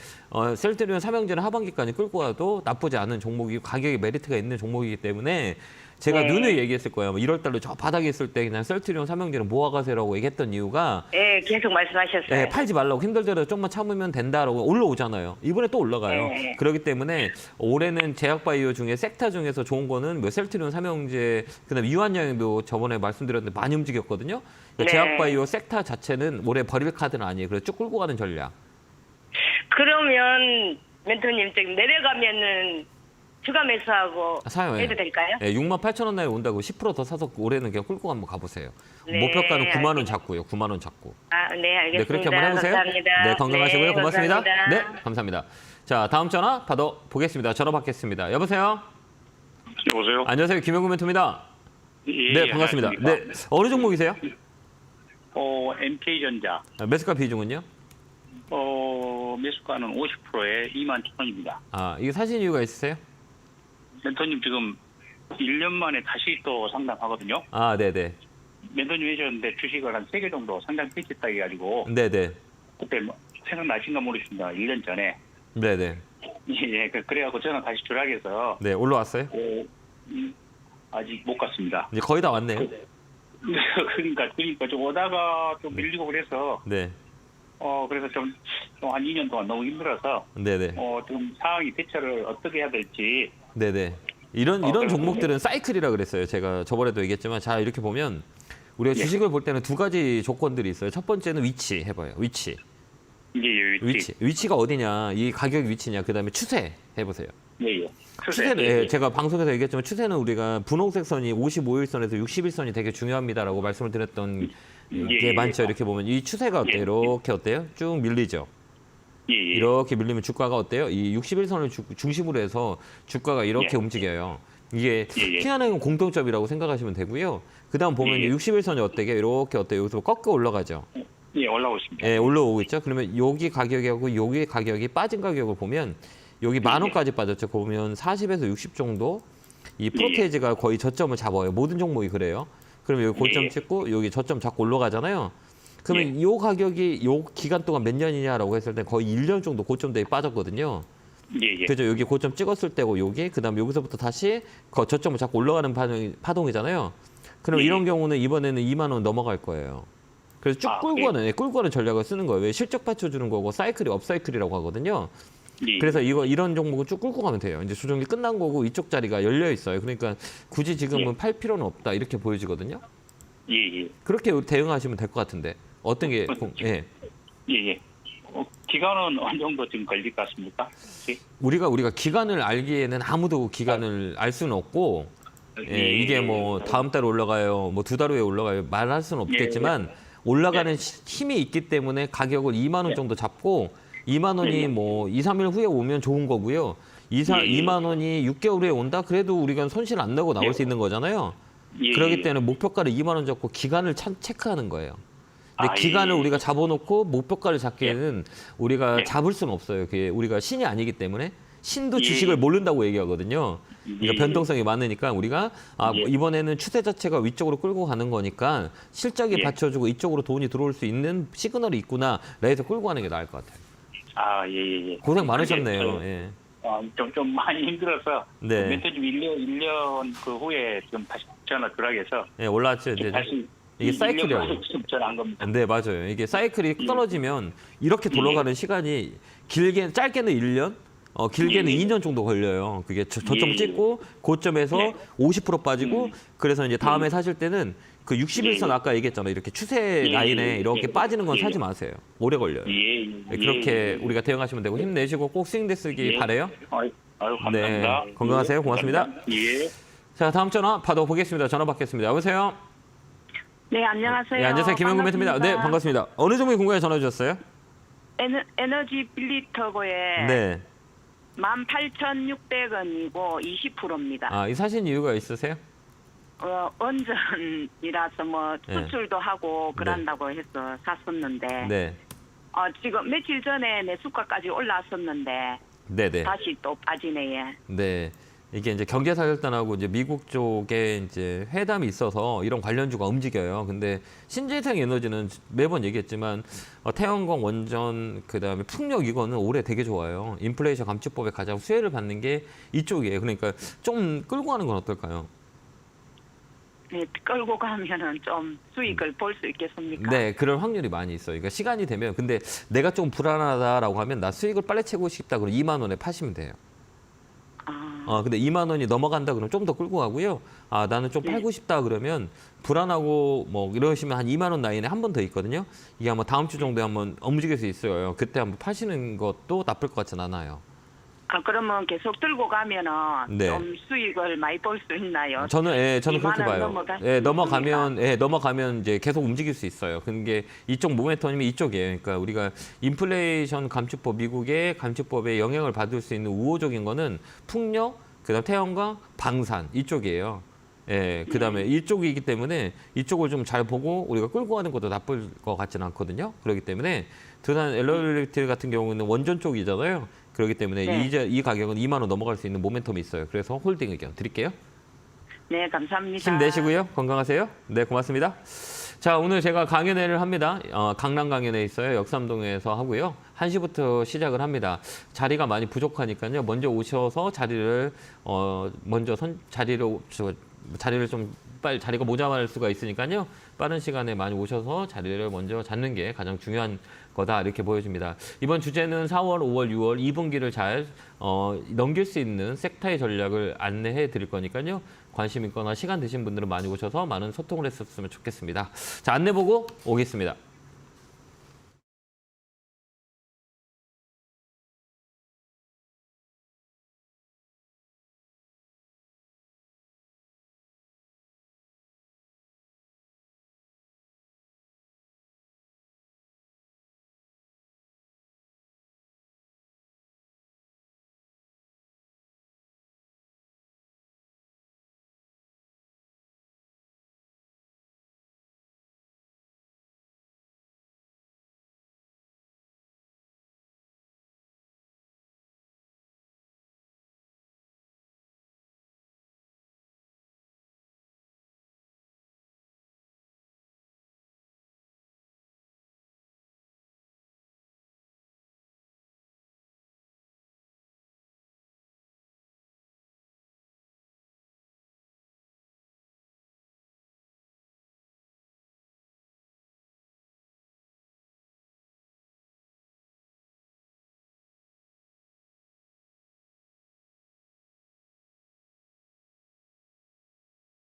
[SPEAKER 1] 삼형제는 하반기까지 끌고 가도 나쁘지 않은 종목이 가격에 메리트가 있는 종목이기 때문에 제가
[SPEAKER 4] 네.
[SPEAKER 1] 누누이 얘기했을 거예요. 1월 달로 저 바닥에 있을 때 그냥 셀트리온 삼형제는 모아가세요라고 얘기했던 이유가
[SPEAKER 4] 예, 계속 말씀하셨어요.
[SPEAKER 1] 네, 팔지 말라고 힘들더라도 좀만 참으면 된다라고 올라오잖아요. 이번에 또 올라가요.
[SPEAKER 4] 네.
[SPEAKER 1] 그렇기 때문에 올해는 제약바이오 중에 섹터 중에서 좋은 거는 뭐 셀트리온 삼형제 그다음에 유한양도 저번에 말씀드렸는데 많이 움직였거든요.
[SPEAKER 4] 네.
[SPEAKER 1] 제약바이오 섹터 자체는 올해 버릴 카드는 아니에요. 그래서 쭉 끌고 가는 전략.
[SPEAKER 4] 그러면 멘토님 지금 내려가면은 추가 매수하고
[SPEAKER 1] 사요.
[SPEAKER 4] 해도 될까요?
[SPEAKER 1] 네, 68,000원 나에 온다고 10% 더 사서 올해는 그냥 끌고 한번 가보세요.
[SPEAKER 4] 네,
[SPEAKER 1] 목표가는 9만 원
[SPEAKER 4] 알겠습니다.
[SPEAKER 1] 잡고요. 9만 원 잡고.
[SPEAKER 4] 아, 네, 알겠습니다.
[SPEAKER 1] 네, 그렇게 한번 해보세요.
[SPEAKER 4] 감사합니다.
[SPEAKER 1] 네, 건강하시고요.
[SPEAKER 4] 네,
[SPEAKER 1] 고맙습니다.
[SPEAKER 4] 감사합니다.
[SPEAKER 1] 네, 감사합니다. 자, 다음 전화 받아보겠습니다. 전화 받겠습니다. 여보세요?
[SPEAKER 3] 여보세요?
[SPEAKER 1] 안녕하세요. 김영구 멘토입니다.
[SPEAKER 3] 예,
[SPEAKER 1] 네, 반갑습니다.
[SPEAKER 3] 안녕하십니까?
[SPEAKER 1] 네, 어느 종목이세요?
[SPEAKER 3] MK전자.
[SPEAKER 1] 매수가 비중은요?
[SPEAKER 3] 매수가는 50%에 21,000원입니다.
[SPEAKER 1] 아, 이게 사신 이유가 있으세요?
[SPEAKER 3] 멘토님 지금 1년 만에 다시 또 상담하거든요.
[SPEAKER 1] 아, 네네.
[SPEAKER 3] 멘토님 해줬는데 주식을 한 3개 정도 상담 패치했다 해가지고
[SPEAKER 1] 네네.
[SPEAKER 3] 그때 뭐 생각나신가 모르겠습니다. 1년 전에.
[SPEAKER 1] 네네.
[SPEAKER 3] 예, 그래갖고 저는 다시 조락해서
[SPEAKER 1] 네, 올라왔어요?
[SPEAKER 3] 아직 못 갔습니다.
[SPEAKER 1] 이제 거의 다 왔네요.
[SPEAKER 3] 그러니까 좀 오다가 좀 밀리고 그래서
[SPEAKER 1] 네.
[SPEAKER 3] 그래서 좀 한 2년 동안 너무 힘들어서
[SPEAKER 1] 네네.
[SPEAKER 3] 좀 상황이 대처를 어떻게 해야 될지.
[SPEAKER 1] 네네. 이런
[SPEAKER 3] 그래서-
[SPEAKER 1] 종목들은 사이클이라 그랬어요. 제가 저번에도 얘기했지만, 자, 이렇게 보면 우리가
[SPEAKER 3] 예.
[SPEAKER 1] 주식을 볼 때는 두 가지 조건들이 있어요. 첫 번째는 위치 해봐요. 위치. 위치가 어디냐, 이 가격 위치냐, 그 다음에 추세 해보세요.
[SPEAKER 3] 예.
[SPEAKER 1] 추세는 예, 제가 방송에서 얘기했지만 추세는 우리가 분홍색 선이 55일선에서 60일선이 되게 중요합니다라고 말씀을 드렸던 게
[SPEAKER 3] 예.
[SPEAKER 1] 많죠. 이렇게 보면 이 추세가 어때요?
[SPEAKER 3] 예.
[SPEAKER 1] 이렇게 어때요? 쭉 밀리죠.
[SPEAKER 3] 예.
[SPEAKER 1] 이렇게 밀리면 주가가 어때요? 이 61선을 중심으로 해서 주가가 이렇게
[SPEAKER 3] 예.
[SPEAKER 1] 움직여요. 이게
[SPEAKER 3] 예.
[SPEAKER 1] 희한한 공통점이라고 생각하시면 되고요. 그 다음 보면
[SPEAKER 3] 예.
[SPEAKER 1] 61선이 어때요? 이렇게 어때요? 여기서 꺾여 올라가죠.
[SPEAKER 3] 예, 올라오고 있습니다.
[SPEAKER 1] 예, 올라오고 있죠. 그러면 여기 가격하고 여기 가격이 빠진 가격을 보면 여기 10,000원까지 빠졌죠. 보면 40에서 60 정도 이 프로테이지가 거의 저점을 잡아요. 모든 종목이 그래요. 그러면 여기 고점
[SPEAKER 3] 예.
[SPEAKER 1] 찍고 여기 저점 잡고 올라가잖아요. 그러면 이 가격이 요 기간 동안 몇 년이냐라고 했을 때 거의 1년 정도 고점대에 빠졌거든요.
[SPEAKER 3] 예.
[SPEAKER 1] 그죠? 여기 고점 찍었을 때고 여기 그다음 여기서부터 다시 저점을 잡고 올라가는 파동이잖아요. 그럼
[SPEAKER 3] 예.
[SPEAKER 1] 이런 경우는 이번에는 2만 원 넘어갈 거예요. 그래서 쭉 끌고 가는 전략을 쓰는 거예요. 왜 실적 받쳐주는 거고 사이클이 업사이클이라고 하거든요.
[SPEAKER 3] 예.
[SPEAKER 1] 그래서 이런 종목을 쭉 끌고 가면 돼요. 이제 조정이 끝난 거고 이쪽 자리가 열려 있어요. 그러니까 굳이 지금은 팔 필요는 없다 이렇게 보여지거든요.
[SPEAKER 3] 예.
[SPEAKER 1] 그렇게 대응하시면 될 것 같은데 어떤 게 예.
[SPEAKER 3] 예. 기간은 어느 정도 지금 걸릴 것 같습니까? 예.
[SPEAKER 1] 우리가 기간을 알기에는 아무도 기간을 알 수는 없고 예, 이게 뭐 다음 달 올라가요, 뭐 2달 후에 올라가요 말할 수는 없겠지만 올라가는 힘이 있기 때문에 가격을 2만 원 정도 잡고 2만 원이 뭐 2, 3일 후에 오면 좋은 거고요. 2만 원이 6개월 후에 온다? 그래도 우리가 손실 안 나고 나올 수 있는 거잖아요. 그렇기 때문에 목표가를 2만 원 잡고 기간을 체크하는 거예요. 근데 기간을 우리가 잡아놓고 목표가를 잡기에는 우리가 잡을 수는 없어요. 그게 우리가 신이 아니기 때문에 신도 주식을 모른다고 얘기하거든요. 그러니까 변동성이 많으니까 우리가 이번에는 추세 자체가 위쪽으로 끌고 가는 거니까 실적이 받쳐주고 이쪽으로 돈이 들어올 수 있는 시그널이 있구나. 해서 끌고 가는 게 나을 것 같아요.
[SPEAKER 3] 예.
[SPEAKER 1] 고생 많으셨네요. 예.
[SPEAKER 3] 좀 많이 힘들어서
[SPEAKER 1] 네.
[SPEAKER 3] 멘토님 1년 그 후에 지금 다시 전화 들어가서
[SPEAKER 1] 예, 올라왔죠. 이제
[SPEAKER 3] 다시
[SPEAKER 1] 이게 사이클이라고.
[SPEAKER 3] 지금 전화한 겁니다.
[SPEAKER 1] 네, 맞아요. 이게 사이클이 떨어지면 이렇게 돌아가는 시간이 짧게는 1년, 길게는 2년 정도 걸려요. 그게 저점 찍고 고점에서 50% 빠지고 그래서 이제 다음에 사실 때는 그 60일선 아까 얘기했잖아요. 이렇게 추세 라인에 이렇게 빠지는 건 사지 마세요. 오래 걸려요. 네, 그렇게 우리가 대응하시면 되고 힘내시고 꼭 스윙 되시기 바래요.
[SPEAKER 3] 아유, 감사합니다.
[SPEAKER 1] 네, 건강하세요. 고맙습니다.
[SPEAKER 3] 예.
[SPEAKER 1] 자, 다음 전화 받아보겠습니다. 전화 받겠습니다. 여보세요?
[SPEAKER 4] 네, 안녕하세요.
[SPEAKER 1] 네, 안녕하세요. 김영구 멘토입니다. 네, 반갑습니다. 어느 종목이 궁금해 전화 주셨어요?
[SPEAKER 4] 에너지 빌리터고에
[SPEAKER 1] 네.
[SPEAKER 4] 18,600원이고 20%입니다.
[SPEAKER 1] 아, 이 사신 이유가 있으세요?
[SPEAKER 4] 원전이라서 뭐
[SPEAKER 1] 네.
[SPEAKER 4] 수출도 하고 그런다고 해서 샀었는데
[SPEAKER 1] 네.
[SPEAKER 4] 지금 며칠 전에 매수가까지 올라왔었는데
[SPEAKER 1] 네, 네.
[SPEAKER 4] 다시 또 빠지네요.
[SPEAKER 1] 네. 이게 이제 경제사절단하고 이제 미국 쪽에 이제 회담이 있어서 이런 관련주가 움직여요. 근데 신재생 에너지는 매번 얘기했지만 태양광, 원전, 그다음에 풍력 이거는 올해 되게 좋아요. 인플레이션 감축법에 가장 수혜를 받는 게 이쪽이에요. 그러니까 좀 끌고 가는 건 어떨까요?
[SPEAKER 4] 네, 끌고 가면은 좀 수익을 볼 수 있겠습니까?
[SPEAKER 1] 네, 그럴 확률이 많이 있어요. 그러니까 시간이 되면 근데 내가 좀 불안하다라고 하면 나 수익을 빨리 채고 싶다 그러면 2만 원에 파시면 돼요. 근데 2만 원이 넘어간다 그러면 좀 더 끌고 가고요. 아, 나는 좀 팔고 싶다 그러면 불안하고 뭐 이러시면 한 2만 원 라인에 한 번 더 있거든요. 이게 아마 다음 주 정도에 한번 움직일 수 있어요. 그때 한번 파시는 것도 나쁠 것 같진 않아요.
[SPEAKER 4] 그러면 계속 들고 가면은
[SPEAKER 1] 네.
[SPEAKER 4] 좀 수익을 많이 볼 수 있나요?
[SPEAKER 1] 저는
[SPEAKER 4] 이만
[SPEAKER 1] 그렇게
[SPEAKER 4] 원
[SPEAKER 1] 봐요.
[SPEAKER 4] 넘어가-
[SPEAKER 1] 넘어가면 이제 계속 움직일 수 있어요. 그게 이쪽 모멘텀이 이쪽이에요. 그러니까 우리가 인플레이션 감축법, 미국의 감축법에 영향을 받을 수 있는 우호적인 거는 풍력, 그다음 태양광, 방산 이쪽이에요. 예, 그다음에 이쪽이기 때문에 이쪽을 좀 잘 보고 우리가 끌고 가는 것도 나쁠 것 같지는 않거든요. 그렇기 때문에 두산 엘러일렉트릭 같은 경우는 원전 쪽이잖아요. 그렇기 때문에
[SPEAKER 4] 네.
[SPEAKER 1] 이 가격은 2만 원 넘어갈 수 있는 모멘텀이 있어요. 그래서 홀딩 의견 드릴게요.
[SPEAKER 4] 네, 감사합니다.
[SPEAKER 1] 힘내시고요. 건강하세요. 네, 고맙습니다. 자, 오늘 제가 강연회를 합니다. 강남 강연회 있어요. 역삼동에서 하고요. 1시부터 시작을 합니다. 자리가 많이 부족하니까요. 먼저 오셔서 자리를 좀 빨리 자리가 모자랄 수가 있으니까요. 빠른 시간에 많이 오셔서 자리를 먼저 잡는 게 가장 중요한 거다 이렇게 보여집니다. 이번 주제는 4월, 5월, 6월 2분기를 잘 넘길 수 있는 섹터의 전략을 안내해 드릴 거니까요. 관심 있거나 시간 되신 분들은 많이 오셔서 많은 소통을 했었으면 좋겠습니다. 자, 안내 보고 오겠습니다.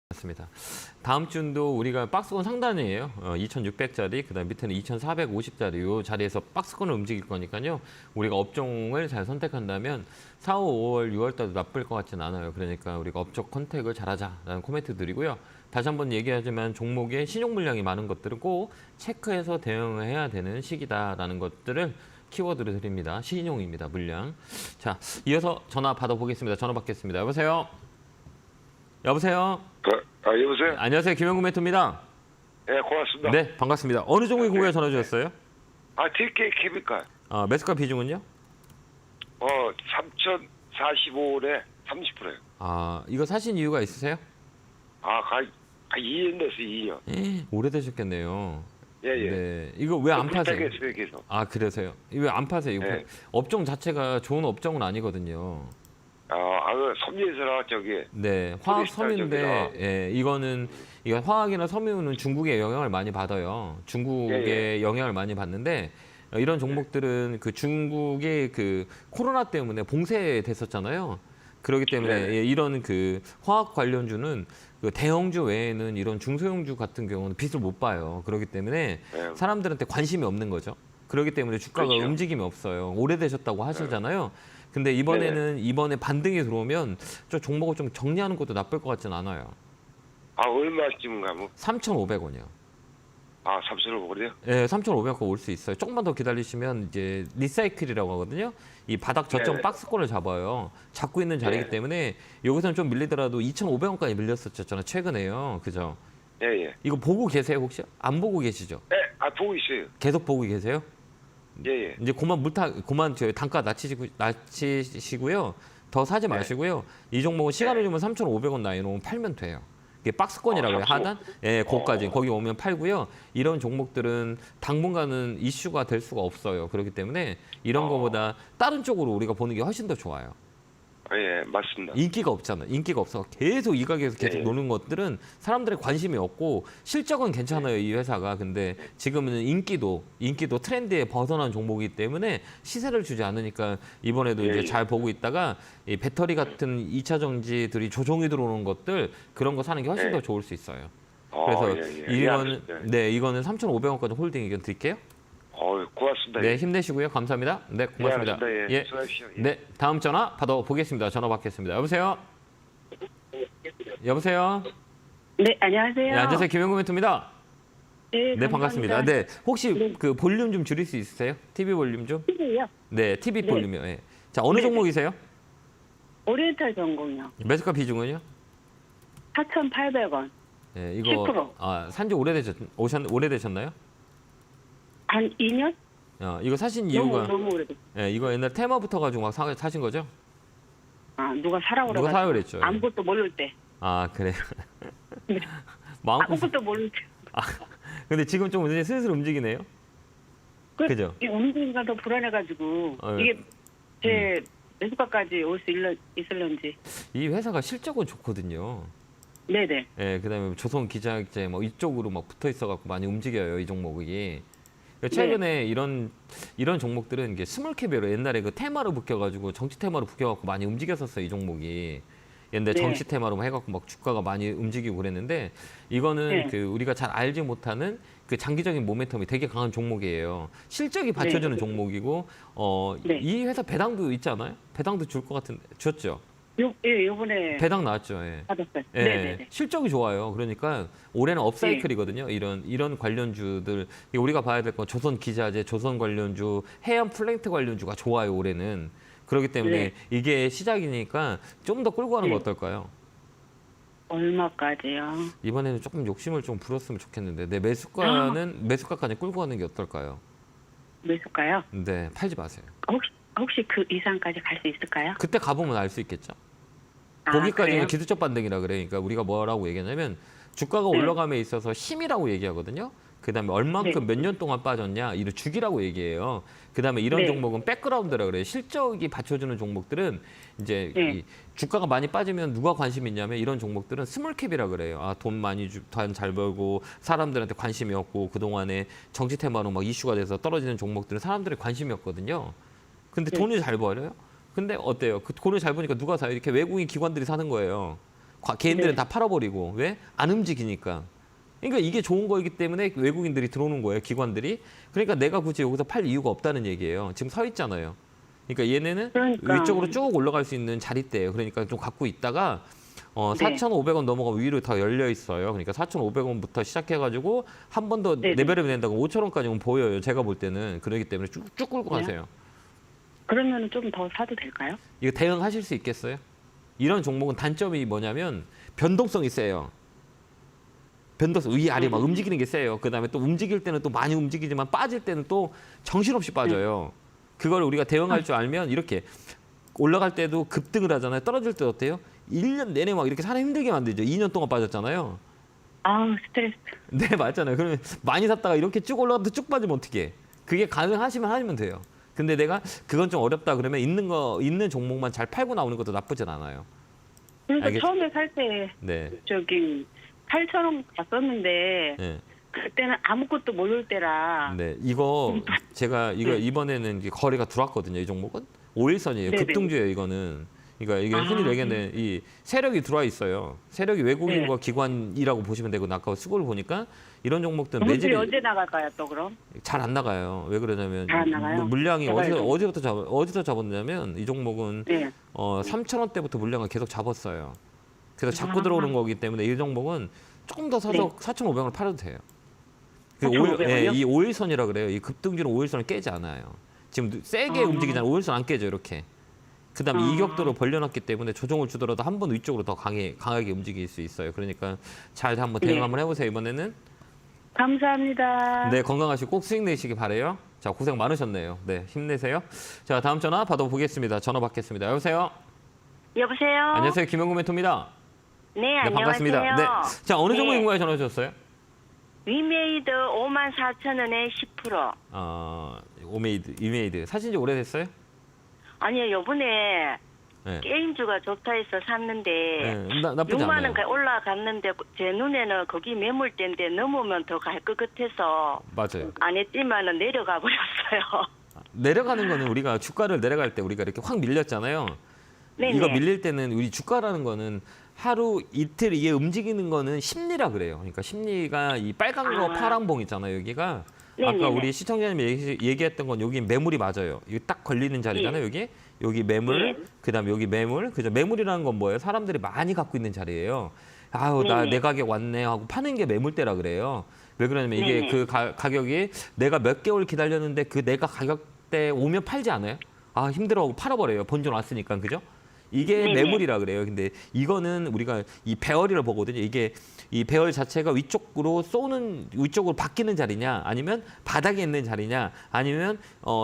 [SPEAKER 1] 맞습니다. 다음 주도 우리가 박스권 상단이에요. 2,600짜리, 그다음 밑에는 2,450짜리 이 자리에서 박스권을 움직일 거니까요. 우리가 업종을 잘 선택한다면 4, 5월, 6월 달도 나쁠 것 같지는 않아요. 그러니까 우리가 업종 컨택을 잘하자라는 코멘트 드리고요. 다시 한번 얘기하지만 종목에 신용 물량이 많은 것들은 꼭 체크해서 대응해야 되는 시기다라는 것들을 키워드를 드립니다. 신용입니다. 물량. 자, 이어서 전화 받아보겠습니다. 전화 받겠습니다. 여보세요? 여보세요?
[SPEAKER 5] 여보세요?
[SPEAKER 1] 안녕하세요. 김영구 멘토입니다.
[SPEAKER 5] 네, 고맙습니다.
[SPEAKER 1] 네, 반갑습니다. 어느 종목이 궁금해 전화 주셨어요?
[SPEAKER 5] TK 케미칼.
[SPEAKER 1] 매수가 비중은요?
[SPEAKER 5] 3,045원에 30%예요.
[SPEAKER 1] 이거 사신 이유가 있으세요?
[SPEAKER 5] 2년 됐어, 2년.
[SPEAKER 1] 오래되셨겠네요.
[SPEAKER 5] 예.
[SPEAKER 1] 네, 이거 왜 안 파세요?
[SPEAKER 5] 부탁했어요, 계속.
[SPEAKER 1] 그러세요. 왜 안 파세요? 이거
[SPEAKER 5] 네.
[SPEAKER 1] 업종 자체가 좋은 업종은 아니거든요.
[SPEAKER 5] 섬유에서나 저기.
[SPEAKER 1] 네, 화학
[SPEAKER 5] 포리스타
[SPEAKER 1] 섬유인데,
[SPEAKER 5] 쪽이라.
[SPEAKER 1] 이거 화학이나 섬유는 중국의 영향을 많이 받아요. 중국의 영향을 많이 받는데, 이런 종목들은 그 중국의 그 코로나 때문에 봉쇄됐었잖아요. 그렇기 때문에
[SPEAKER 5] 네.
[SPEAKER 1] 이런 그 화학 관련주는 그 대형주 외에는 이런 중소형주 같은 경우는 빚을 못 봐요. 그렇기 때문에
[SPEAKER 5] 네.
[SPEAKER 1] 사람들한테 관심이 없는 거죠. 그렇기 때문에 주가가
[SPEAKER 5] 그렇죠.
[SPEAKER 1] 움직임이 없어요. 오래되셨다고 하시잖아요. 근데 이번에 반등이 들어오면 저 종목을 좀 정리하는 것도 나쁠 것 같진 않아요.
[SPEAKER 5] 아, 얼마쯤 가면?
[SPEAKER 1] 3,500원이요.
[SPEAKER 5] 아, 3,500원이요?
[SPEAKER 1] 예, 3,500원 올 수 있어요. 조금만 더 기다리시면 이제 리사이클이라고 하거든요. 이 바닥 저점
[SPEAKER 5] 네.
[SPEAKER 1] 박스권을 잡아요. 잡고 있는 자리이기
[SPEAKER 5] 네.
[SPEAKER 1] 때문에 여기서는 좀 밀리더라도 2,500원까지 밀렸었잖아요. 최근에요. 그죠?
[SPEAKER 5] 예, 예.
[SPEAKER 1] 이거 보고 계세요, 혹시? 안 보고 계시죠?
[SPEAKER 5] 네, 아, 보고 있어요.
[SPEAKER 1] 계속 보고 계세요?
[SPEAKER 5] 예, 예.
[SPEAKER 1] 이제 그만 저 단가 낮추시고요. 더 사지
[SPEAKER 5] 네.
[SPEAKER 1] 마시고요. 이 종목은 시간을 주면 3,500원 나이로 팔면 돼요. 이게 박스권이라고 해요.
[SPEAKER 5] 3,500?
[SPEAKER 1] 하단? 예, 거기까지. 거기 오면 팔고요. 이런 종목들은 당분간은 이슈가 될 수가 없어요. 그렇기 때문에 이런 거보다 다른 쪽으로 우리가 보는 게 훨씬 더 좋아요.
[SPEAKER 5] 예, 맞습니다.
[SPEAKER 1] 인기가 없잖아. 인기가 없어. 계속 이 가게에서 계속
[SPEAKER 5] 네.
[SPEAKER 1] 노는 것들은 사람들의 관심이 없고 실적은 괜찮아요. 이 회사가. 근데 지금은 인기도 트렌드에 벗어난 종목이기 때문에 시세를 주지 않으니까 이번에도 이제
[SPEAKER 5] 예.
[SPEAKER 1] 잘 보고 있다가 이 배터리 같은 2차 전지들이 조종이 들어오는 것들 그런 거 사는 게 훨씬
[SPEAKER 5] 네.
[SPEAKER 1] 더 좋을 수 있어요.
[SPEAKER 5] 어,
[SPEAKER 1] 그래서
[SPEAKER 5] 예, 예.
[SPEAKER 1] 이거는
[SPEAKER 5] 예,
[SPEAKER 1] 이거는 3,500원까지 홀딩 의견 드릴게요.
[SPEAKER 5] 고맙습니다.
[SPEAKER 1] 네, 힘내시고요. 감사합니다. 네, 고맙습니다.
[SPEAKER 5] 알겠습니다. 예. 수고하십시오. 예.
[SPEAKER 1] 네, 다음 전화 받아보겠습니다. 전화 받겠습니다. 여보세요? 여보세요?
[SPEAKER 4] 네, 안녕하세요.
[SPEAKER 1] 네, 안녕하세요. 김영구 멘토입니다.
[SPEAKER 4] 네,
[SPEAKER 1] 네, 반갑습니다. 네, 혹시
[SPEAKER 4] 네.
[SPEAKER 1] 그 볼륨 좀 줄일 수 있으세요? TV 볼륨 좀?
[SPEAKER 4] TV요?
[SPEAKER 1] 네, TV
[SPEAKER 4] 네.
[SPEAKER 1] 볼륨이요. 예. 자, 어느
[SPEAKER 4] 네,
[SPEAKER 1] 종목이세요?
[SPEAKER 4] 오리엔탈 전공요.
[SPEAKER 1] 매수가 비중은요?
[SPEAKER 4] 4,800원.
[SPEAKER 1] 예, 이거
[SPEAKER 4] 10%.
[SPEAKER 1] 산지 오래되셨나요?
[SPEAKER 4] 한 2년?
[SPEAKER 1] 이거 사신 이유가
[SPEAKER 4] 너무 오래됐어.
[SPEAKER 1] 예, 이거 옛날 테마부터 가지고 막 사신 거죠?
[SPEAKER 4] 아, 누가 사라고
[SPEAKER 1] 누가
[SPEAKER 4] 그래가지고.
[SPEAKER 1] 사라고 그랬죠, 예.
[SPEAKER 4] 아무것도 모를 때.
[SPEAKER 1] 아, 그래요.
[SPEAKER 4] 네.
[SPEAKER 1] 마음껏
[SPEAKER 4] 아무것도 모를 때.
[SPEAKER 1] 근데 지금 좀 이제 슬슬 움직이네요. 그죠?
[SPEAKER 4] 이 움직임이 더 불안해가지고 이게 제 매수가까지 올 수 있을런지.
[SPEAKER 1] 이 회사가 실적은 좋거든요.
[SPEAKER 4] 네네.
[SPEAKER 1] 예, 그다음에 조선 기자재 뭐 이쪽으로 막 붙어 있어갖고 많이 움직여요 이 종목이. 최근에 이런 종목들은 이게 스몰캡으로 옛날에 그 테마로 묶여가지고 정치 테마로 묶여갖고 많이 움직였었어요 이 종목이. 옛날에
[SPEAKER 4] 네.
[SPEAKER 1] 정치 테마로 해갖고 막 주가가 많이 움직이고 그랬는데 이거는
[SPEAKER 4] 네.
[SPEAKER 1] 그 우리가 잘 알지 못하는 그 장기적인 모멘텀이 되게 강한 종목이에요. 실적이 받쳐주는
[SPEAKER 4] 네.
[SPEAKER 1] 종목이고
[SPEAKER 4] 네.
[SPEAKER 1] 이 회사 배당도 있지 않아요? 배당도 줄 것 같은데 줬죠?
[SPEAKER 4] 요번에
[SPEAKER 1] 배당 나왔죠. 예.
[SPEAKER 4] 받았어요.
[SPEAKER 1] 예,
[SPEAKER 4] 네네네.
[SPEAKER 1] 실적이 좋아요. 그러니까 올해는 업사이클이거든요. 이런 관련주들 우리가 봐야 될 건 조선 기자재, 조선 관련주, 해양 플랜트 관련주가 좋아요. 올해는 그렇기 때문에
[SPEAKER 4] 네.
[SPEAKER 1] 이게 시작이니까 좀 더 끌고 가는 거
[SPEAKER 4] 네.
[SPEAKER 1] 어떨까요?
[SPEAKER 4] 얼마까지요?
[SPEAKER 1] 이번에는 조금 욕심을 좀 부렸으면 좋겠는데 내 매수가까지 끌고 가는 게 어떨까요?
[SPEAKER 4] 매수가요?
[SPEAKER 1] 네, 팔지 마세요.
[SPEAKER 4] 혹시 그 이상까지 갈 수 있을까요?
[SPEAKER 1] 그때 가보면 알 수 있겠죠.
[SPEAKER 4] 아,
[SPEAKER 1] 거기까지는
[SPEAKER 4] 그래요?
[SPEAKER 1] 기술적 반등이라 그래. 그러니까 우리가 뭐라고 얘기하냐면 주가가
[SPEAKER 4] 네.
[SPEAKER 1] 올라감에 있어서 힘이라고 얘기하거든요. 그다음에 얼만큼 몇 년 동안 빠졌냐 이를 주기라고 얘기해요. 그다음에 이런
[SPEAKER 4] 네.
[SPEAKER 1] 종목은 백그라운드라 그래요. 실적이 받쳐주는 종목들은 이제
[SPEAKER 4] 네.
[SPEAKER 1] 이 주가가 많이 빠지면 누가 관심 있냐면 이런 종목들은 스몰캡이라 그래요. 돈 많이 돈 잘 벌고 사람들한테 관심이 없고 그동안에 정치 테마로 막 이슈가 돼서 떨어지는 종목들은 사람들의 관심이 없거든요. 근데
[SPEAKER 4] 네.
[SPEAKER 1] 돈을 잘 벌어요? 근데 어때요? 그 돈을 잘 버니까 누가 사요? 이렇게 외국인 기관들이 사는 거예요. 개인들은
[SPEAKER 4] 네.
[SPEAKER 1] 다 팔아버리고. 왜? 안 움직이니까. 그러니까 이게 좋은 거이기 때문에 외국인들이 들어오는 거예요. 기관들이. 그러니까 내가 굳이 여기서 팔 이유가 없다는 얘기예요. 지금 서 있잖아요. 그러니까 얘네는
[SPEAKER 4] 그러니까.
[SPEAKER 1] 위쪽으로 쭉 올라갈 수 있는 자리대예요. 그러니까 좀 갖고 있다가
[SPEAKER 4] 네.
[SPEAKER 1] 4,500원 넘어가 위로 더 열려 있어요. 그러니까 4,500원부터 시작해가지고 한 번 더
[SPEAKER 4] 네네.
[SPEAKER 1] 레벨업이 된다고 5,000원까지는 보여요. 제가 볼 때는. 그렇기 때문에 쭉 끌고
[SPEAKER 4] 네.
[SPEAKER 1] 가세요.
[SPEAKER 4] 그러면 좀 더 사도 될까요?
[SPEAKER 1] 이거 대응하실 수 있겠어요? 이런 종목은 단점이 뭐냐면 변동성이 세요. 변동성 위아래 막 움직이는 게 세요. 그다음에 또 움직일 때는 또 많이 움직이지만 빠질 때는 또 정신없이 빠져요. 그걸 우리가 대응할 줄 알면 이렇게 올라갈 때도 급등을 하잖아요. 떨어질 때 어때요? 1년 내내 막 이렇게 사람 힘들게 만들죠. 2년 동안 빠졌잖아요.
[SPEAKER 4] 아우, 스트레스.
[SPEAKER 1] 네, 맞잖아요. 그러면 많이 샀다가 이렇게 쭉 올라가도 쭉 빠지면 어떻게? 그게 가능하시면 하시면 돼요. 근데 내가 그건 좀 어렵다 그러면 있는 종목만 잘 팔고 나오는 것도 나쁘진 않아요.
[SPEAKER 4] 그러니까
[SPEAKER 1] 알겠-
[SPEAKER 4] 처음에 살 때
[SPEAKER 1] 네.
[SPEAKER 4] 8,000원 갔었는데
[SPEAKER 1] 네.
[SPEAKER 4] 그때는 아무것도 모를 때라.
[SPEAKER 1] 네, 이거 제가
[SPEAKER 4] 네.
[SPEAKER 1] 이번에는 이제 거래가 들어왔거든요. 이 종목은 5일선이에요.
[SPEAKER 4] 네네.
[SPEAKER 1] 급등주예요. 이거는 그러니까 이게 흔히 얘기하는 이 세력이 들어와 있어요. 세력이 외국인과 기관이라고 보시면 되고 아까 수급을 보니까 이런 종목들은
[SPEAKER 4] 물질이
[SPEAKER 1] 매집이
[SPEAKER 4] 언제 나갈까요, 또 그럼?
[SPEAKER 1] 잘 안 나가요. 왜 그러냐면
[SPEAKER 4] 잘안 나가요?
[SPEAKER 1] 물량이
[SPEAKER 4] 제가요.
[SPEAKER 1] 어디서 잡았냐면 이 종목은
[SPEAKER 4] 네.
[SPEAKER 1] 3,000원대부터 물량을 계속 잡았어요. 그래서 자꾸 들어오는 거기 때문에 이 종목은 조금 더 사서 4,500원을 팔아도 돼요. 그
[SPEAKER 4] 4,500원 이요?
[SPEAKER 1] 이 5일선이라 그래요. 이 급등주는 5일선을 깨지 않아요. 지금 세게 움직이잖아요. 5일선 안 깨져 이렇게. 그다음에 이격도로 벌려놨기 때문에 조정을 주더라도 한 번 위쪽으로 더 강하게 움직일 수 있어요. 그러니까 잘 한번 대응 한번 해보세요. 이번에는.
[SPEAKER 4] 감사합니다.
[SPEAKER 1] 네, 건강하시고 꼭 수익 내시기 바래요. 자, 고생 많으셨네요. 네, 힘내세요. 자, 다음 전화 받아보겠습니다. 전화 받겠습니다. 여보세요?
[SPEAKER 6] 여보세요?
[SPEAKER 1] 안녕하세요. 김영구 멘토입니다.
[SPEAKER 6] 네,
[SPEAKER 1] 네,
[SPEAKER 6] 안녕하세요.
[SPEAKER 1] 반갑습니다. 네. 자, 어느 종목
[SPEAKER 6] 네.
[SPEAKER 1] 인구에 전화 주셨어요?
[SPEAKER 6] 위메이드 54,000원에 10%.
[SPEAKER 1] 이메이드. 사신 지 오래됐어요?
[SPEAKER 6] 아니요, 요번에
[SPEAKER 1] 네.
[SPEAKER 6] 게임주가 좋다 해서 샀는데
[SPEAKER 1] 네, 나쁘지
[SPEAKER 6] 6만
[SPEAKER 1] 않아요.
[SPEAKER 6] 원 올라갔는데 제 눈에는 거기 매물대인데 넘으면 더 갈 것 같아서
[SPEAKER 1] 맞아요.
[SPEAKER 6] 안 했지만은 내려가 버렸어요.
[SPEAKER 1] 내려가는 거는 우리가 주가를 내려갈 때 우리가 이렇게 확 밀렸잖아요.
[SPEAKER 6] 네네.
[SPEAKER 1] 이거 밀릴 때는 우리 주가라는 거는 하루 이틀 이게 움직이는 거는 심리라 그래요. 그러니까 심리가 이 빨간 거 파란 봉 있잖아요. 여기가
[SPEAKER 6] 네네네.
[SPEAKER 1] 아까 우리 시청자님이 얘기했던 건 여기 매물이 맞아요. 이거 딱 걸리는 자리잖아요. 여기 매물,
[SPEAKER 6] 네.
[SPEAKER 1] 그다음에 여기 매물. 그죠? 매물이라는 건 뭐예요? 사람들이 많이 갖고 있는 자리예요. 아우 나
[SPEAKER 6] 네네.
[SPEAKER 1] 내 가격 왔네 하고 파는 게 매물대라 그래요. 왜 그러냐면 이게
[SPEAKER 6] 네네.
[SPEAKER 1] 그 가격이 내가 몇 개월 기다렸는데 그 내가 가격대 오면 팔지 않아요? 아 힘들어하고 팔아버려요. 본전 왔으니까 그죠? 이게
[SPEAKER 6] 네네.
[SPEAKER 1] 매물이라 그래요. 근데 이거는 우리가 이 배열이라 보거든요. 이게 이 배열 자체가 위쪽으로 위쪽으로 바뀌는 자리냐, 아니면 바닥에 있는 자리냐, 아니면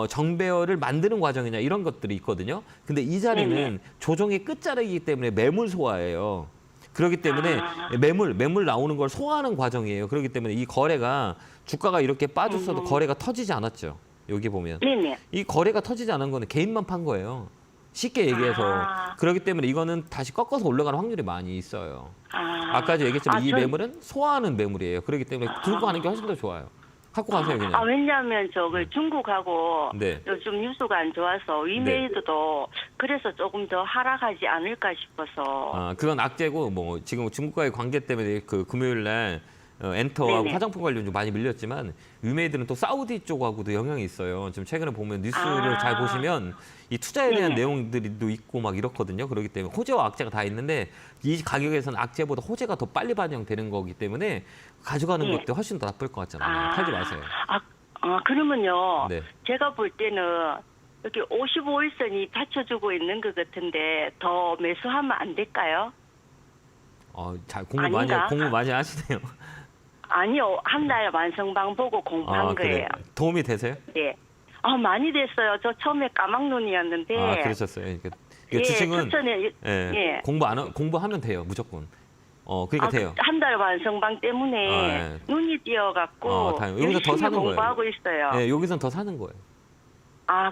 [SPEAKER 1] 정배열을 만드는 과정이냐 이런 것들이 있거든요. 근데 이 자리는
[SPEAKER 6] 네네.
[SPEAKER 1] 조정의 끝자리이기 때문에 매물 소화예요. 그렇기 때문에 매물 나오는 걸 소화하는 과정이에요. 그렇기 때문에 이 거래가 주가가 이렇게 빠졌어도 거래가 터지지 않았죠. 여기 보면
[SPEAKER 6] 네네.
[SPEAKER 1] 이 거래가 터지지 않은 거는 개인만 판 거예요. 쉽게 얘기해서. 그렇기 때문에 이거는 다시 꺾어서 올라가는 확률이 많이 있어요. 아까도 얘기했지만 이 매물은 소화하는 매물이에요. 그렇기 때문에 들고 가는 게 훨씬 더 좋아요. 갖고 가세요 그냥.
[SPEAKER 6] 왜냐하면 저걸 중국하고
[SPEAKER 1] 네.
[SPEAKER 6] 요즘 뉴스가 안 좋아서 위메이드도 그래서 조금 더 하락하지 않을까 싶어서.
[SPEAKER 1] 그건 악재고 뭐 지금 중국과의 관계 때문에 그 금요일 날 엔터하고
[SPEAKER 6] 네네.
[SPEAKER 1] 화장품 관련 좀 많이 밀렸지만 위메이드는 또 사우디 쪽하고도 영향이 있어요. 지금 최근에 보면 뉴스를 잘 보시면 이 투자에 대한 내용들도 있고 막 이렇거든요. 그렇기 때문에 호재와 악재가 다 있는데 이 가격에서는 악재보다 호재가 더 빨리 반영되는 거기 때문에 가져가는 것도 훨씬 더 나쁠 것 같잖아요. 팔지 마세요.
[SPEAKER 6] 그러면요.
[SPEAKER 1] 네.
[SPEAKER 6] 제가 볼 때는 여기 55일선이 받쳐주고 있는 것 같은데 더 매수하면 안 될까요?
[SPEAKER 1] 잘
[SPEAKER 6] 아닌가?
[SPEAKER 1] 공부 많이 하시네요.
[SPEAKER 6] 아니요. 한 달 완성방 보고 공부한 거예요.
[SPEAKER 1] 도움이 되세요?
[SPEAKER 6] 네. 많이 됐어요. 저 처음에 까막눈이었는데.
[SPEAKER 1] 그러셨어요. 그러니까
[SPEAKER 6] 예,
[SPEAKER 1] 주식은
[SPEAKER 6] 추천해. 예.
[SPEAKER 1] 공부하면 돼요. 무조건. 그러니까 돼요.
[SPEAKER 6] 한 달 완성방 때문에 눈이 띄어갖고
[SPEAKER 1] 다행이에요. 여기서 더
[SPEAKER 6] 열심히
[SPEAKER 1] 사는 거예요.
[SPEAKER 6] 공부하고 있어요.
[SPEAKER 1] 네, 여기선 더 사는 거예요.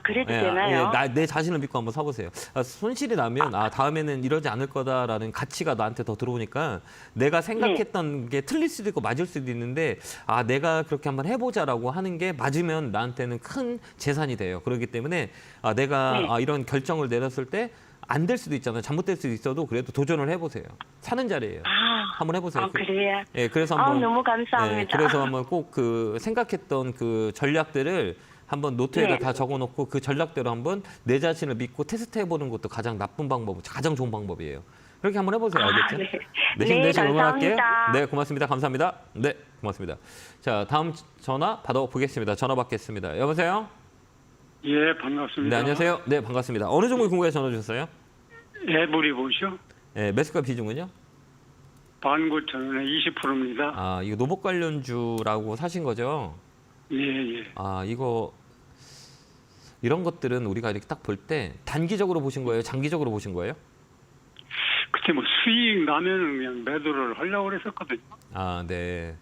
[SPEAKER 6] 그래도 되나요?
[SPEAKER 1] 내 자신을 믿고 한번 사보세요. 손실이 나면 다음에는 이러지 않을 거다라는 가치가 나한테 더 들어오니까 내가 생각했던 게 틀릴 수도 있고 맞을 수도 있는데 내가 그렇게 한번 해보자라고 하는 게 맞으면 나한테는 큰 재산이 돼요. 그렇기 때문에 내가 이런 결정을 내렸을 때 안 될 수도 있잖아요. 잘못될 수도 있어도 그래도 도전을 해보세요. 사는 자리예요. 한번 해보세요.
[SPEAKER 6] 그래요?
[SPEAKER 1] 그래서 한번
[SPEAKER 6] 너무 감사합니다.
[SPEAKER 1] 그래서 한번 꼭 그 생각했던 그 전략들을 한번 노트에다 다 적어놓고 그 전략대로 한번 내 자신을 믿고 테스트해보는 것도 가장 좋은 방법이에요. 그렇게 한번 해보세요. 알겠죠?
[SPEAKER 6] 네.
[SPEAKER 1] 힘내시고 응원할게요.
[SPEAKER 6] 감사합니다.
[SPEAKER 1] 네, 고맙습니다. 감사합니다. 네, 고맙습니다. 자, 다음 전화 받아보겠습니다. 전화 받겠습니다. 여보세요?
[SPEAKER 7] 예, 반갑습니다.
[SPEAKER 1] 네, 안녕하세요. 네, 반갑습니다. 어느 종목 궁금해서 전화 주셨어요?
[SPEAKER 7] 에브리 보시오.
[SPEAKER 1] 네, 매수가 비중은요?
[SPEAKER 7] 19,000원에 20%입니다.
[SPEAKER 1] 이거 노복 관련주라고 사신 거죠?
[SPEAKER 7] 예, 예.
[SPEAKER 1] 이런 것들은 우리가 이렇게 딱 볼 때 단기적으로 보신 거예요? 장기적으로 보신 거예요?
[SPEAKER 7] 그때 뭐 수익 나면은 그냥 매도를 하려고 그랬었거든요.
[SPEAKER 1] 네.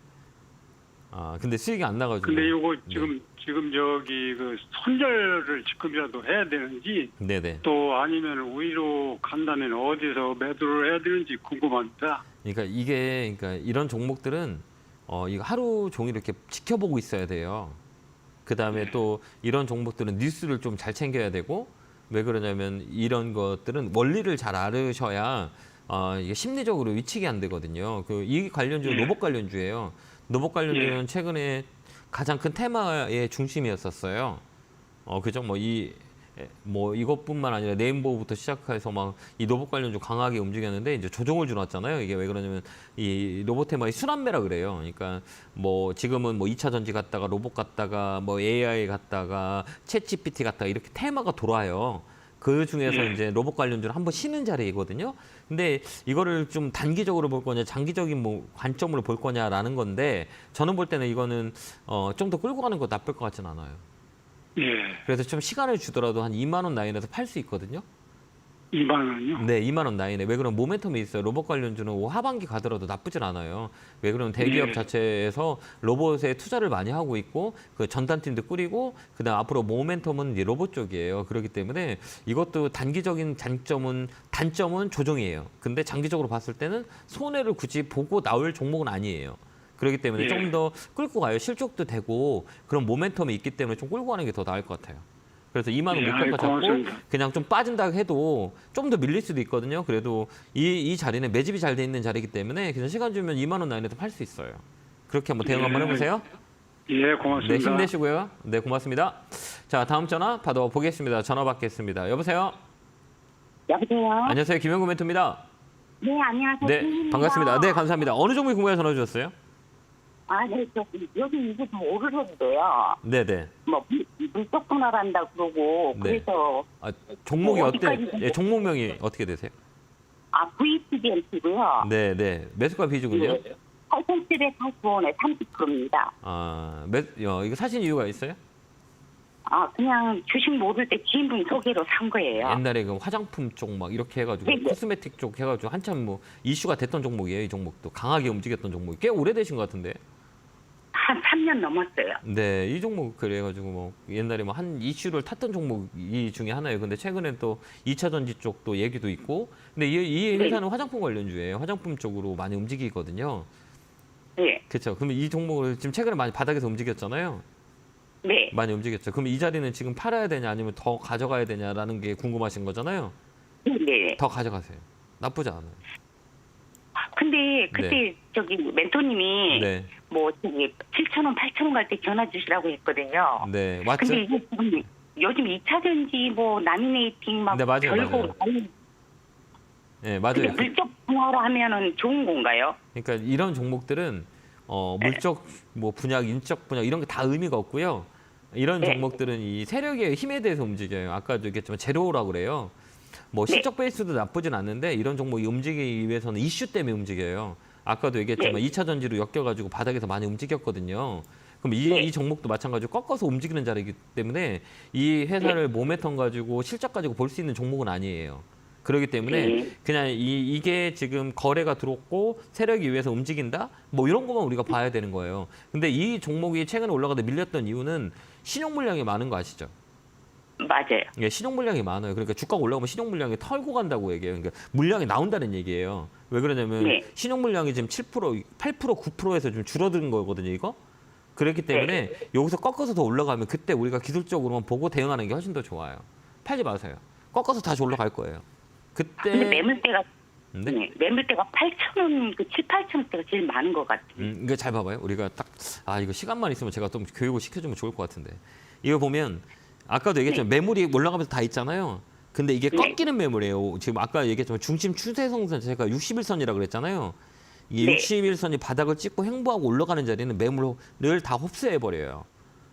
[SPEAKER 1] 근데 수익이 안 나가지고.
[SPEAKER 7] 근데 요거 지금 저기 그 손절을 지금이라도 해야 되는지
[SPEAKER 1] 네네.
[SPEAKER 7] 또 아니면 우위로 간다면 어디서 매도를 해야 되는지 궁금합니다.
[SPEAKER 1] 그러니까 이런 종목들은 이거 하루 종일 이렇게 지켜보고 있어야 돼요. 그다음에 또 이런 종목들은 뉴스를 좀 잘 챙겨야 되고 왜 그러냐면 이런 것들은 원리를 잘 알으셔야 이게 심리적으로 위축이 안 되거든요. 이 관련주는 로봇 관련주예요. 로봇 관련주는 최근에 가장 큰 테마의 중심이었었어요. 그죠? 이것뿐만 아니라 네임보부터 시작해서 막 이 로봇 관련주 강하게 움직였는데 이제 조정을 주놨잖아요. 이게 왜 그러냐면 이 로봇 테마의 순환매라 그래요. 그러니까 지금은 2차 전지 갔다가 로봇 갔다가 AI 갔다가 챗 GPT 갔다가 이렇게 테마가 돌아요. 그 중에서 이제 로봇 관련주는 한번 쉬는 자리이거든요. 근데 이거를 좀 단기적으로 볼 거냐, 장기적인 관점으로 볼 거냐라는 건데 저는 볼 때는 이거는 좀 더 끌고 가는 거 나쁠 것 같진 않아요.
[SPEAKER 7] 예.
[SPEAKER 1] 그래서 좀 시간을 주더라도 한 2만 원 라인에서 팔 수 있거든요.
[SPEAKER 7] 2만 원요?
[SPEAKER 1] 네, 2만 원 라인에. 왜 그러면 모멘텀이 있어요. 로봇 관련주는 하반기 가더라도 나쁘진 않아요. 왜 그러면 대기업 자체에서 로봇에 투자를 많이 하고 있고 그 전담팀도 꾸리고 그다음 앞으로 모멘텀은 이제 로봇 쪽이에요. 그렇기 때문에 이것도 단기적인 단점은 조정이에요. 근데 장기적으로 봤을 때는 손해를 굳이 보고 나올 종목은 아니에요. 그렇기 때문에 좀 더 끌고 가요. 실적도 되고 그런 모멘텀이 있기 때문에 좀 끌고 가는 게 더 나을 것 같아요. 그래서 2만 원 목표가 잡고
[SPEAKER 7] 고맙습니다.
[SPEAKER 1] 그냥 좀 빠진다 해도 좀 더 밀릴 수도 있거든요. 그래도 이 자리는 매집이 잘 돼 있는 자리이기 때문에 그냥 시간 주면 2만 원 라인에서 팔 수 있어요. 그렇게 한번 대응 한번 해보세요.
[SPEAKER 7] 예, 고맙습니다.
[SPEAKER 1] 네, 힘내시고요. 네, 고맙습니다. 자, 다음 전화 받아보겠습니다. 전화 받겠습니다. 여보세요?
[SPEAKER 8] 여보세요?
[SPEAKER 1] 안녕하세요. 김영구 멘토입니다.
[SPEAKER 8] 네, 안녕하세요.
[SPEAKER 1] 네,
[SPEAKER 8] 김입니다.
[SPEAKER 1] 반갑습니다. 네, 감사합니다. 어느 종목이 궁금해서 전화 주셨어요?
[SPEAKER 8] 네, 여기 이게 좀 오르는데요.
[SPEAKER 1] 네네.
[SPEAKER 8] 물속 분할한다 그러고,
[SPEAKER 1] 네.
[SPEAKER 8] 그래서,
[SPEAKER 1] 종목이
[SPEAKER 8] 어디까지
[SPEAKER 1] 예, 종목명이 어떻게 되세요?
[SPEAKER 8] VPBNT고요.
[SPEAKER 1] 네. 매수가 비중은요?
[SPEAKER 8] 8,780원에 30%입니다.
[SPEAKER 1] 이거 사신 이유가 있어요?
[SPEAKER 8] 그냥 주식 모를 때 지인분이 소개로 산 거예요.
[SPEAKER 1] 옛날에 그 화장품 쪽 막 이렇게 해가지고
[SPEAKER 8] 네.
[SPEAKER 1] 코스메틱 쪽 해가지고 한참 이슈가 됐던 종목이에요. 이 종목도 강하게 움직였던 종목이 꽤 오래되신 것 같은데.
[SPEAKER 8] 한 3년 넘었어요.
[SPEAKER 1] 네, 이 종목 그래가지고 옛날에 한 이슈를 탔던 종목이 중에 하나예요. 근데 최근에 또 2차 전지 쪽도 얘기도 있고. 근데 이 회사는 화장품 관련주예요. 화장품 쪽으로 많이 움직이거든요.
[SPEAKER 8] 네.
[SPEAKER 1] 그렇죠. 그러면 이 종목을 지금 최근에 많이 바닥에서 움직였잖아요.
[SPEAKER 8] 네.
[SPEAKER 1] 많이 움직였죠. 그럼 이 자리는 지금 팔아야 되냐 아니면 더 가져가야 되냐라는 게 궁금하신 거잖아요.
[SPEAKER 8] 네.
[SPEAKER 1] 더 가져가세요. 나쁘지 않아요.
[SPEAKER 8] 근데 그때 멘토님이
[SPEAKER 1] 네.
[SPEAKER 8] 7,000원, 8,000원 갈 때 전화 주시라고 했거든요.
[SPEAKER 1] 네, 맞죠?
[SPEAKER 8] 근데 이게 지금 요즘 2차 전지 라미네이팅
[SPEAKER 1] 네, 맞아요,
[SPEAKER 8] 결국
[SPEAKER 1] 네, 맞아요.
[SPEAKER 8] 물적 분할을 하면은 좋은 건가요?
[SPEAKER 1] 그러니까 이런 종목들은 물적 분약, 인적 분약 이런 게 다 의미가 없고요. 이런
[SPEAKER 8] 네.
[SPEAKER 1] 종목들은 이 세력의 힘에 대해서 움직여요. 아까도 얘기했지만 제로라고 그래요. 실적 베이스도 나쁘진 않는데 이런 종목이 움직이기 위해서는 이슈 때문에 움직여요. 아까도 얘기했지만 2차 전지로 엮여가지고 바닥에서 많이 움직였거든요. 그럼 이 종목도 마찬가지로 꺾어서 움직이는 자리이기 때문에 이 회사를 모멘텀 가지고 실적 가지고 볼 수 있는 종목은 아니에요. 그렇기 때문에 그냥 이게 지금 거래가 들어왔고 세력이 위해서 움직인다? 이런 것만 우리가 봐야 되는 거예요. 근데 이 종목이 최근에 올라가다 밀렸던 이유는 신용 물량이 많은 거 아시죠?
[SPEAKER 8] 맞아요.
[SPEAKER 1] 예, 신용 물량이 많아요. 그러니까 주가가 올라가면 신용 물량이 털고 간다고 얘기해요. 그러니까 물량이 나온다는 얘기예요. 왜 그러냐면 신용 물량이 지금 7%, 8%, 9%에서 좀 줄어든 거거든요, 이거. 그렇기 때문에 여기서 꺾어서 더 올라가면 그때 우리가 기술적으로만 보고 대응하는 게 훨씬 더 좋아요. 팔지 마세요. 꺾어서 다시 올라갈 거예요. 그때
[SPEAKER 8] 근데 매물대가
[SPEAKER 1] 네?
[SPEAKER 8] 매물대가 8,000원, 7, 8,000원대가 제일 많은 것 같아요.
[SPEAKER 1] 이거 잘 봐봐요. 우리가 이거 시간만 있으면 제가 좀 교육을 시켜주면 좋을 것 같은데. 이거 보면 아까도 얘기했지만 매물이 올라가면서 다 있잖아요. 근데 이게 꺾이는 매물이에요. 지금 아까 얘기했지만 중심 추세성선 제가 61선이라고 그랬잖아요. 이 61선이 바닥을 찍고 횡보하고 올라가는 자리는 매물을 다 흡수해버려요.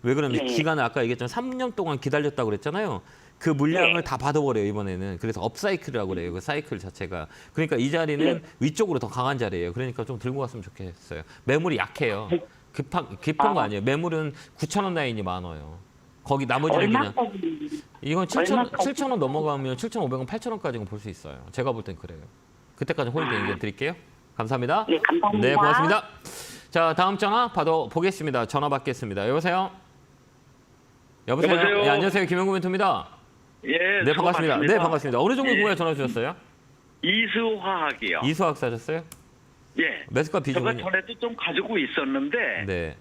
[SPEAKER 1] 왜 그러냐면 기간을 아까 얘기했지만 3년 동안 기다렸다고 그랬잖아요. 그 물량을 다 받아버려요, 이번에는. 그래서 업사이클이라고 그래요, 그 사이클 자체가. 그러니까 이 자리는 위쪽으로 더 강한 자리예요. 그러니까 좀 들고 갔으면 좋겠어요. 매물이 약해요. 깊은 거 아니에요. 매물은 9,000원 라인이 많아요. 거기 나머지는 그냥 이건 7,000원 넘어가면 7,500원, 8,000원까지는 볼 수 있어요. 제가 볼 땐 그래요. 그때까지 홀딩 의견 드릴게요. 감사합니다.
[SPEAKER 8] 네, 감사합니다.
[SPEAKER 1] 네, 고맙습니다. 자, 다음 전화 받아보겠습니다. 전화 받겠습니다. 여보세요? 여보세요? 네, 안녕하세요. 김영구 멘토입니다.
[SPEAKER 9] 예,
[SPEAKER 1] 네, 반갑습니다. 네, 반갑습니다. 어느 종목 궁금해 전화 주셨어요?
[SPEAKER 9] 이수화학이요.
[SPEAKER 1] 이수학 사셨어요?
[SPEAKER 9] 예.
[SPEAKER 1] 매수가 비중은?
[SPEAKER 9] 제가 전에도 좀 가지고 있었는데,
[SPEAKER 1] 네.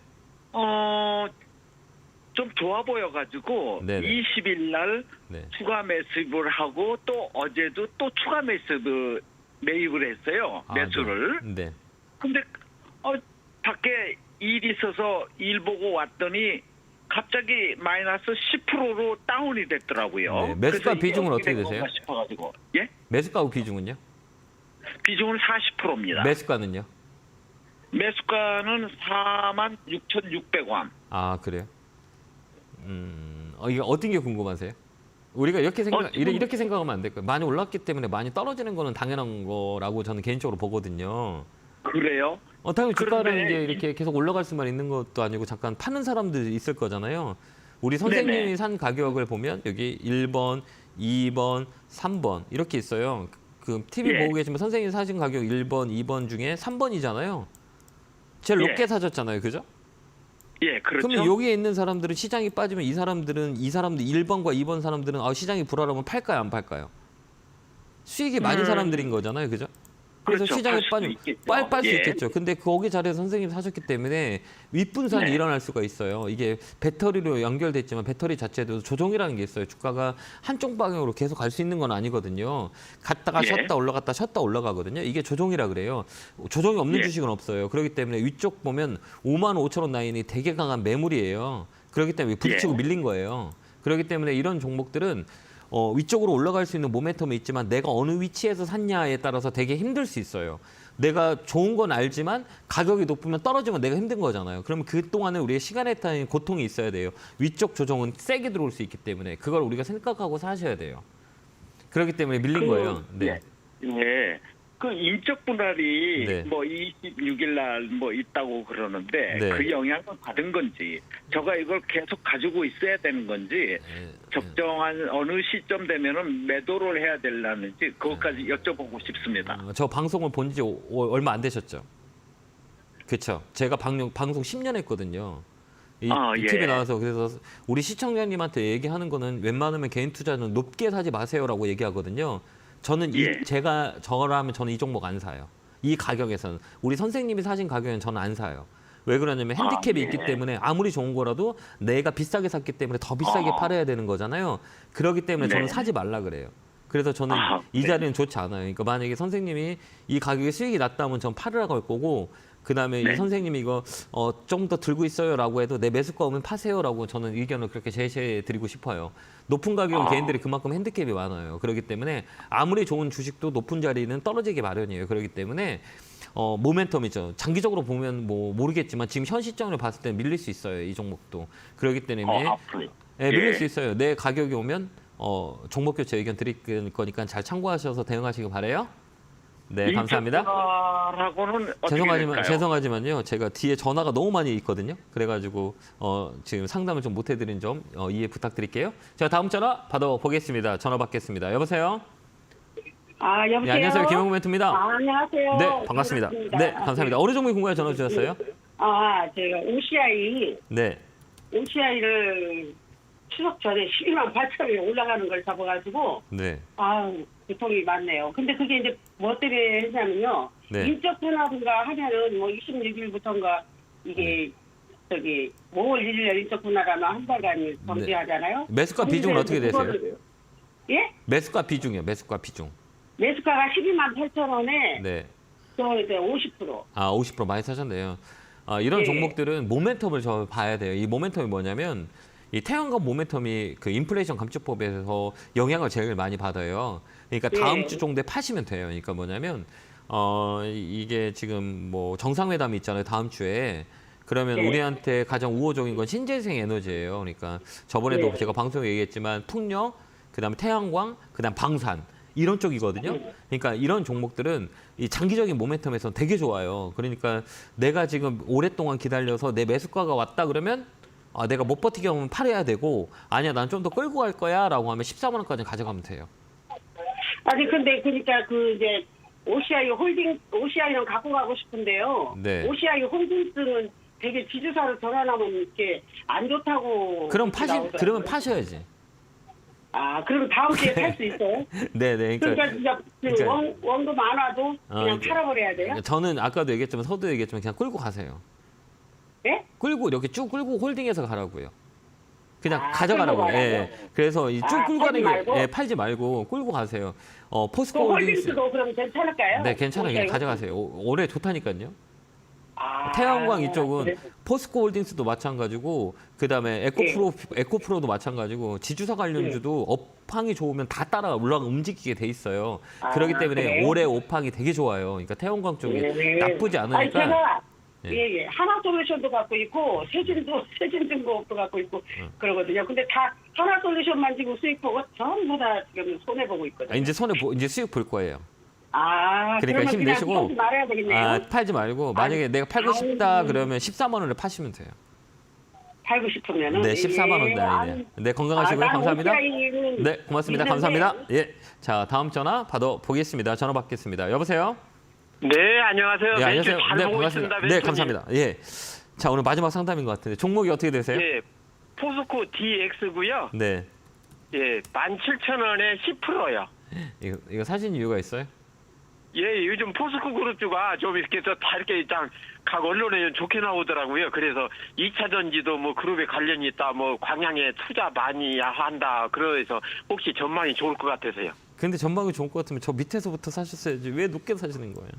[SPEAKER 9] 좀 좋아 보여가지고
[SPEAKER 1] 네네.
[SPEAKER 9] 20일 날
[SPEAKER 1] 네. 추가
[SPEAKER 9] 추가 매수를 하고 또 어제도 또 추가 매입을 했어요. 매수를.
[SPEAKER 1] 네.
[SPEAKER 9] 근데 밖에 일 있어서 일 보고 왔더니 갑자기 마이너스 10%로 다운이 됐더라고요.
[SPEAKER 1] 네, 매수가
[SPEAKER 9] 그래서 이게
[SPEAKER 1] 비중은 어떻게
[SPEAKER 9] 된
[SPEAKER 1] 되세요?
[SPEAKER 9] 건가 싶어가지고. 예?
[SPEAKER 1] 매수가하고 비중은요?
[SPEAKER 9] 비중은 40%입니다.
[SPEAKER 1] 매수가는요?
[SPEAKER 9] 매수가는 46,600원.
[SPEAKER 1] 아, 그래요? 이게 어떤 게 궁금하세요? 우리가 이렇게 이렇게 생각하면 안 될까요? 많이 올랐기 때문에 많이 떨어지는 거는 당연한 거라고 저는 개인적으로 보거든요.
[SPEAKER 9] 그래요?
[SPEAKER 1] 당연히 주가는
[SPEAKER 9] 그런데
[SPEAKER 1] 이제 이렇게 계속 올라갈 수만 있는 것도 아니고 잠깐 파는 사람들이 있을 거잖아요. 우리 선생님이
[SPEAKER 9] 네네.
[SPEAKER 1] 산 가격을 보면 여기 1번, 2번, 3번 이렇게 있어요. 그 TV
[SPEAKER 9] 예.
[SPEAKER 1] 보고 계시면 선생님이 사신 가격 1번, 2번 중에 3번이잖아요. 제일
[SPEAKER 9] 예.
[SPEAKER 1] 높게 사셨잖아요. 그죠?
[SPEAKER 9] 예, 그렇죠.
[SPEAKER 1] 그러면 여기에 있는 사람들은 시장이 빠지면 이 사람들 1번과 2번 사람들은 시장이 불안하면 팔까요, 안 팔까요? 수익이 많은 사람들인 거잖아요, 그죠? 그래서
[SPEAKER 9] 그렇죠.
[SPEAKER 1] 시장에
[SPEAKER 9] 팔 수도 있겠죠.
[SPEAKER 1] 빨 수
[SPEAKER 9] 예.
[SPEAKER 1] 있겠죠. 근데 거기 자리에서 선생님이 사셨기 때문에 윗분산이
[SPEAKER 9] 네.
[SPEAKER 1] 일어날 수가 있어요. 이게 배터리로 연결됐지만 배터리 자체도 조종이라는 게 있어요. 주가가 한쪽 방향으로 계속 갈 수 있는 건 아니거든요. 갔다가
[SPEAKER 9] 예.
[SPEAKER 1] 쉬었다 올라갔다 쉬었다 올라가거든요. 이게 조종이라 그래요. 조종이 없는
[SPEAKER 9] 예.
[SPEAKER 1] 주식은 없어요. 그렇기 때문에 위쪽 보면 55,000원 라인이 되게 강한 매물이에요. 그렇기 때문에 부딪히고
[SPEAKER 9] 예.
[SPEAKER 1] 밀린 거예요. 그렇기 때문에 이런 종목들은 위쪽으로 올라갈 수 있는 모멘텀이 있지만 내가 어느 위치에서 샀냐에 따라서 되게 힘들 수 있어요. 내가 좋은 건 알지만 가격이 높으면 떨어지면 내가 힘든 거잖아요. 그러면 그동안에 우리의 시간에 따른 고통이 있어야 돼요. 위쪽 조정은 세게 들어올 수 있기 때문에 그걸 우리가 생각하고 사셔야 돼요. 그렇기 때문에 밀린 거예요. 네.
[SPEAKER 9] 예. 그 인적 분할이
[SPEAKER 1] 네.
[SPEAKER 9] 뭐 26일 날 뭐 있다고 그러는데
[SPEAKER 1] 네.
[SPEAKER 9] 그 영향을 받은 건지 저가 이걸 계속 가지고 있어야 되는 건지 적정한 어느 시점 되면은 매도를 해야 되려는지 그것까지 여쭤보고 싶습니다.
[SPEAKER 1] 저 방송을 본 지 얼마 안 되셨죠? 그렇죠. 제가 방송 10년 했거든요. 이
[SPEAKER 9] 예.
[SPEAKER 1] TV에 나와서 그래서 우리 시청자님한테 얘기하는 거는 웬만하면 개인 투자는 높게 사지 마세요라고 얘기하거든요. 저는
[SPEAKER 9] 예.
[SPEAKER 1] 저라면 저는 이 종목 안 사요. 이 가격에서는 우리 선생님이 사신 가격에는 저는 안 사요. 왜 그러냐면 핸디캡이
[SPEAKER 9] 예.
[SPEAKER 1] 있기 때문에 아무리 좋은 거라도 내가 비싸게 샀기 때문에 더 비싸게 팔아야 되는 거잖아요. 그렇기 때문에 저는
[SPEAKER 9] 네.
[SPEAKER 1] 사지 말라 그래요. 그래서 저는 이 자리는 좋지 않아요. 그러니까 만약에 선생님이 이 가격에 수익이 났다면 전 팔으라고 할 거고 그다음에
[SPEAKER 9] 네.
[SPEAKER 1] 이 선생님이 이거 좀 더 들고 있어요라고 해도 내 매수가 오면 파세요라고 저는 의견을 그렇게 제시해 드리고 싶어요. 높은 가격은 개인들이 그만큼 핸디캡이 많아요. 그렇기 때문에 아무리 좋은 주식도 높은 자리는 떨어지기 마련이에요. 그렇기 때문에 모멘텀이죠. 장기적으로 보면 뭐 모르겠지만 지금 현 시점을 봤을 때 밀릴 수 있어요. 이 종목도. 그렇기 때문에
[SPEAKER 9] 앞으로.
[SPEAKER 1] 밀릴
[SPEAKER 9] 예.
[SPEAKER 1] 수 있어요. 내 가격이 오면 종목 교체 의견 드릴 거니까 잘 참고하셔서 대응하시기 바라요. 네, 감사합니다.
[SPEAKER 9] 라고는 어떻게 될까요?
[SPEAKER 1] 죄송하지만요. 제가 뒤에 전화가 너무 많이 있거든요. 그래가지고 지금 상담을 좀 못 해드린 점 이해 부탁드릴게요. 제가 다음 전화 받아보겠습니다. 전화 받겠습니다. 여보세요?
[SPEAKER 4] 여보세요.
[SPEAKER 1] 네, 안녕하세요. 김영구 멘토입니다.
[SPEAKER 4] 안녕하세요.
[SPEAKER 1] 네, 반갑습니다. 네, 감사합니다. 어느 종목이 궁금해 전화 주셨어요?
[SPEAKER 4] 제가
[SPEAKER 1] 네.
[SPEAKER 4] OCI를 추석 전에 12만 8천원에 올라가는 걸 잡아가지고
[SPEAKER 1] 네.
[SPEAKER 4] 고통이 많네요. 근데 그게 이제 뭐 때문에 했냐면요.
[SPEAKER 1] 네.
[SPEAKER 4] 인적 분할인가 하면은 뭐 26일부터인가 이게 저기 5월 1일날 인적 분할하면 한 달간 정지하잖아요.
[SPEAKER 1] 매수가 비중은 어떻게 되세요?
[SPEAKER 4] 예?
[SPEAKER 1] 매수가 비중이요. 매수가 비중.
[SPEAKER 4] 매수가가 12만 8천원에
[SPEAKER 1] 네.
[SPEAKER 4] 저 이제 50%.
[SPEAKER 1] 50% 많이 사셨네요. 이런
[SPEAKER 4] 예.
[SPEAKER 1] 종목들은 모멘텀을 저 봐야 돼요. 이 모멘텀이 뭐냐면 이 태양광 모멘텀이 그 인플레이션 감축법에서 영향을 제일 많이 받아요. 그러니까 다음
[SPEAKER 4] 예.
[SPEAKER 1] 주 정도에 파시면 돼요. 그러니까 뭐냐면 이게 지금 뭐 정상회담이 있잖아요. 다음 주에. 그러면
[SPEAKER 4] 예.
[SPEAKER 1] 우리한테 가장 우호적인 건 신재생 에너지예요. 그러니까 저번에도
[SPEAKER 4] 예.
[SPEAKER 1] 제가 방송에 얘기했지만 풍력, 그다음에 태양광, 그다음 방산 이런 쪽이거든요. 그러니까 이런 종목들은 이 장기적인 모멘텀에서 되게 좋아요. 그러니까 내가 지금 오랫동안 기다려서 내 매수가가 왔다 그러면 내가 못 버티게 하면 팔아야 되고 아니야 난 좀 더 끌고 갈 거야라고 하면 14만 원까지 가져가면 돼요.
[SPEAKER 4] 아니 근데 그러니까 그 이제 OCI는 갖고 가고 싶은데요.
[SPEAKER 1] 네.
[SPEAKER 4] OCI 홀딩스는 되게 지주사로 전환하면 이렇게 안 좋다고.
[SPEAKER 1] 그러면
[SPEAKER 4] 나오더라고요.
[SPEAKER 1] 파셔야지.
[SPEAKER 4] 그럼 다음 주에 팔 수 있어요?
[SPEAKER 1] 네네.
[SPEAKER 4] 그러니까 진짜
[SPEAKER 1] 그러니까-
[SPEAKER 4] 원도 많아도 그냥
[SPEAKER 1] 이제-
[SPEAKER 4] 팔아버려야 돼요?
[SPEAKER 1] 저는 아까도 얘기했지만 서도 얘기했지만 그냥 끌고 가세요.
[SPEAKER 4] 예?
[SPEAKER 1] 끌고 이렇게 쭉 끌고 홀딩해서 가라고요. 그냥
[SPEAKER 4] 아,
[SPEAKER 1] 가져가라고.
[SPEAKER 4] 끌고
[SPEAKER 1] 예.
[SPEAKER 4] 가라고?
[SPEAKER 1] 그래서 이 쭉
[SPEAKER 4] 아,
[SPEAKER 1] 끌고 가는
[SPEAKER 4] 팔지 말고?
[SPEAKER 1] 게 팔지 말고 끌고 가세요. 포스코
[SPEAKER 4] 그
[SPEAKER 1] 홀딩스.
[SPEAKER 4] 홀딩스도 그럼 괜찮을까요?
[SPEAKER 1] 네, 괜찮아요. 그냥
[SPEAKER 4] 오케이.
[SPEAKER 1] 가져가세요. 올해 좋다니까요.
[SPEAKER 4] 아,
[SPEAKER 1] 태양광 이쪽은
[SPEAKER 4] 그래.
[SPEAKER 1] 포스코 홀딩스도 마찬가지고 그다음에 에코프로도 마찬가지고 지주사 관련주도 업황이 좋으면 다 따라 올라가 움직이게 돼 있어요.
[SPEAKER 4] 아,
[SPEAKER 1] 그렇기 때문에
[SPEAKER 4] 그래요?
[SPEAKER 1] 올해 업황이 되게 좋아요. 그러니까 태양광 쪽이
[SPEAKER 4] 네.
[SPEAKER 1] 나쁘지
[SPEAKER 4] 아니,
[SPEAKER 1] 않으니까.
[SPEAKER 4] 제가
[SPEAKER 1] 예.
[SPEAKER 4] 예. 하나솔루션도 갖고 있고 세진중공업도 갖고 있고 그러거든요. 근데 다 하나솔루션만 지금 수익 보고 전부 다 지금 손해 보고 있거든요.
[SPEAKER 1] 이제 이제 수익 볼 거예요.
[SPEAKER 4] 아,
[SPEAKER 1] 그러니까
[SPEAKER 4] 그러면
[SPEAKER 1] 힘내시고
[SPEAKER 4] 그냥 말해야 되겠네요.
[SPEAKER 1] 팔지 말고 만약에 내가 팔고 싶다 그러면 14만 원에 파시면 돼요.
[SPEAKER 4] 팔고 싶으면은
[SPEAKER 1] 네, 14만 원 단위네요. 네, 건강하시고요. 감사합니다. 네, 고맙습니다. 감사합니다. 예, 자 다음 전화 받아 보겠습니다. 전화 받겠습니다. 여보세요.
[SPEAKER 7] 네, 안녕하세요.
[SPEAKER 1] 예, 안녕하세요.
[SPEAKER 7] 잘
[SPEAKER 1] 네,
[SPEAKER 7] 보고
[SPEAKER 1] 반갑습니다.
[SPEAKER 7] 있습니다.
[SPEAKER 1] 네,
[SPEAKER 7] 멘토님.
[SPEAKER 1] 감사합니다. 예, 자 오늘 마지막 상담인 것 같은데 종목이 어떻게 되세요?
[SPEAKER 7] 예, 포스코 DX고요.
[SPEAKER 1] 네,
[SPEAKER 7] 예, 17,000원에 10%요.
[SPEAKER 1] 이거 사신 이유가 있어요?
[SPEAKER 7] 예, 요즘 포스코 그룹주가 좀 이렇게 해서 다 이렇게 각 언론에 좋게 나오더라고요. 그래서 2차 전지도 뭐 그룹에 관련이 있다, 뭐 광양에 투자 많이 한다. 그래서 혹시 전망이 좋을 것 같아서요.
[SPEAKER 1] 근데 전망이 좋을 것 같으면 저 밑에서부터 사셨어야지 왜 높게 사시는 거예요?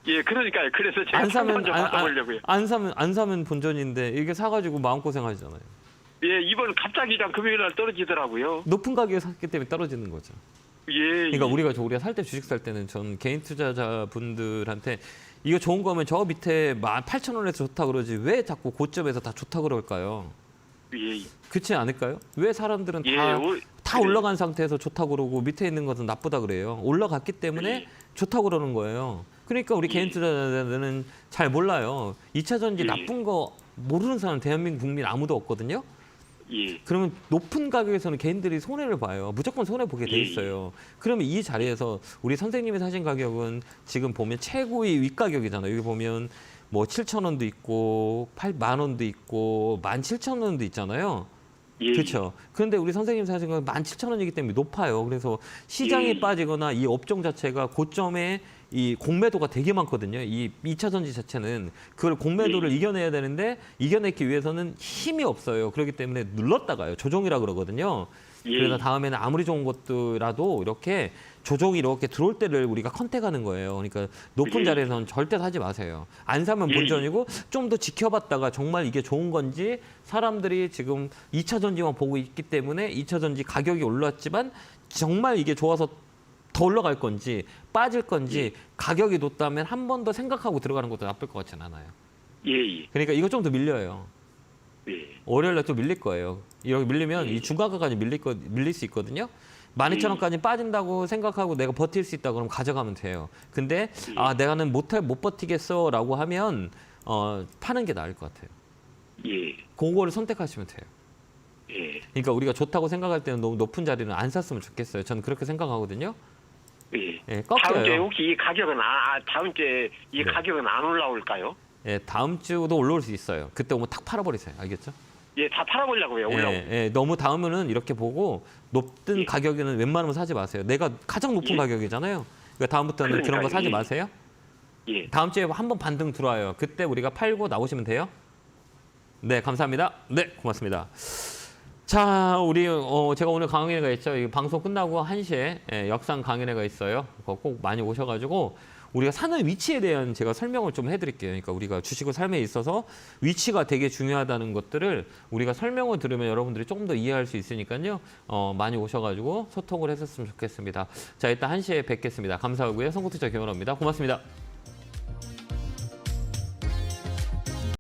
[SPEAKER 7] 예, 그러니까요. 그래서 제가
[SPEAKER 1] 안 사면
[SPEAKER 7] 좀 받아보려고요.
[SPEAKER 1] 안 사면 본전인데 이게 사가지고 마음 고생하시잖아요.
[SPEAKER 7] 예, 이번 갑자기 금요일 날 떨어지더라고요.
[SPEAKER 1] 높은 가격에 샀기 때문에 떨어지는 거죠.
[SPEAKER 7] 예.
[SPEAKER 1] 그러니까 우리가 살 때 주식 살 때는 전 개인 투자자분들한테 이거 좋은 거면 저 밑에 18,000원에서 좋다 그러지 왜 자꾸 고점에서 다 좋다 그럴까요?
[SPEAKER 7] 예.
[SPEAKER 1] 그렇지 않을까요? 왜 사람들은
[SPEAKER 7] 예,
[SPEAKER 1] 다 올라간 상태에서 좋다 그러고 밑에 있는 것은 나쁘다 그래요? 올라갔기 때문에 좋다 그러는 거예요. 그러니까 우리 개인 투자자들은 잘 몰라요. 2차 전지 나쁜 거 모르는 사람 대한민국 국민 아무도 없거든요.
[SPEAKER 7] 예.
[SPEAKER 1] 그러면 높은 가격에서는 개인들이 손해를 봐요. 무조건 손해 보게 돼 있어요. 그러면 이 자리에서 우리 선생님이 사신 가격은 지금 보면 최고의 윗가격이잖아요. 여기 보면 뭐 7,000원도 있고 8만 원도 있고 17,000원도 있잖아요.
[SPEAKER 7] 예.
[SPEAKER 1] 그렇죠. 그런데 우리 선생님 사신 건 17,000원이기 때문에 높아요. 그래서 시장이 빠지거나 이 업종 자체가 고점에 이 공매도가 되게 많거든요. 이 2차 전지 자체는 그걸 공매도를 이겨내야 되는데 이겨내기 위해서는 힘이 없어요. 그렇기 때문에 눌렀다가요. 조정이라 그러거든요. 그래서 다음에는 아무리 좋은 것들라도 이렇게 조정이 이렇게 들어올 때를 우리가 컨택하는 거예요. 그러니까 높은 자리에서는 절대 사지 마세요. 안 사면 본전이고 좀 더 지켜봤다가 정말 이게 좋은 건지 사람들이 지금 2차 전지만 보고 있기 때문에 2차 전지 가격이 올랐지만 정말 이게 좋아서 더 올라갈 건지 빠질 건지 가격이 높다면 한 번 더 생각하고 들어가는 것도 나쁠 것 같지는 않아요.
[SPEAKER 7] 예.
[SPEAKER 1] 그러니까 이거 좀 더 밀려요.
[SPEAKER 7] 예.
[SPEAKER 1] 월요일 날 또 밀릴 거예요. 이렇게 밀리면 이 중간가까지 밀릴 수 있거든요. 12,000원까지 빠진다고 생각하고 내가 버틸 수 있다 그러면 가져가면 돼요. 근데 내가는 못 버티겠어라고 하면 파는 게 나을 것 같아요.
[SPEAKER 7] 예.
[SPEAKER 1] 그거를 선택하시면 돼요.
[SPEAKER 7] 예.
[SPEAKER 1] 그러니까 우리가 좋다고 생각할 때는 너무 높은 자리는 안 샀으면 좋겠어요. 저는 그렇게 생각하거든요.
[SPEAKER 7] 예.
[SPEAKER 1] 예,
[SPEAKER 7] 다음 주에
[SPEAKER 1] 꺾여요.
[SPEAKER 7] 혹시 이 가격은 다음 주에 이 가격은 안 올라올까요?
[SPEAKER 1] 예, 다음 주도 올라올 수 있어요. 그때 오면 탁 팔아버리세요. 알겠죠?
[SPEAKER 7] 예, 다 팔아보려고요. 올라오고.
[SPEAKER 1] 너무 다음에는 이렇게 보고 높은 가격에는 웬만하면 사지 마세요. 내가 가장 높은 가격이잖아요. 그러니까 다음부터는 그런 거 사지 마세요.
[SPEAKER 7] 예.
[SPEAKER 1] 다음 주에 한번 반등 들어와요. 그때 우리가 팔고 나오시면 돼요. 네, 감사합니다. 네, 고맙습니다. 자, 우리 제가 오늘 강연회가 있죠. 이 방송 끝나고 1시에 역상 강연회가 있어요. 그거 꼭 많이 오셔가지고 우리가 사는 위치에 대한 제가 설명을 좀 해드릴게요. 그러니까 우리가 주식을 삶에 있어서 위치가 되게 중요하다는 것들을 우리가 설명을 들으면 여러분들이 조금 더 이해할 수 있으니까요. 많이 오셔가지고 소통을 했었으면 좋겠습니다. 자, 일단 1시에 뵙겠습니다. 감사하고요. 선곡투자 김원호입니다. 고맙습니다.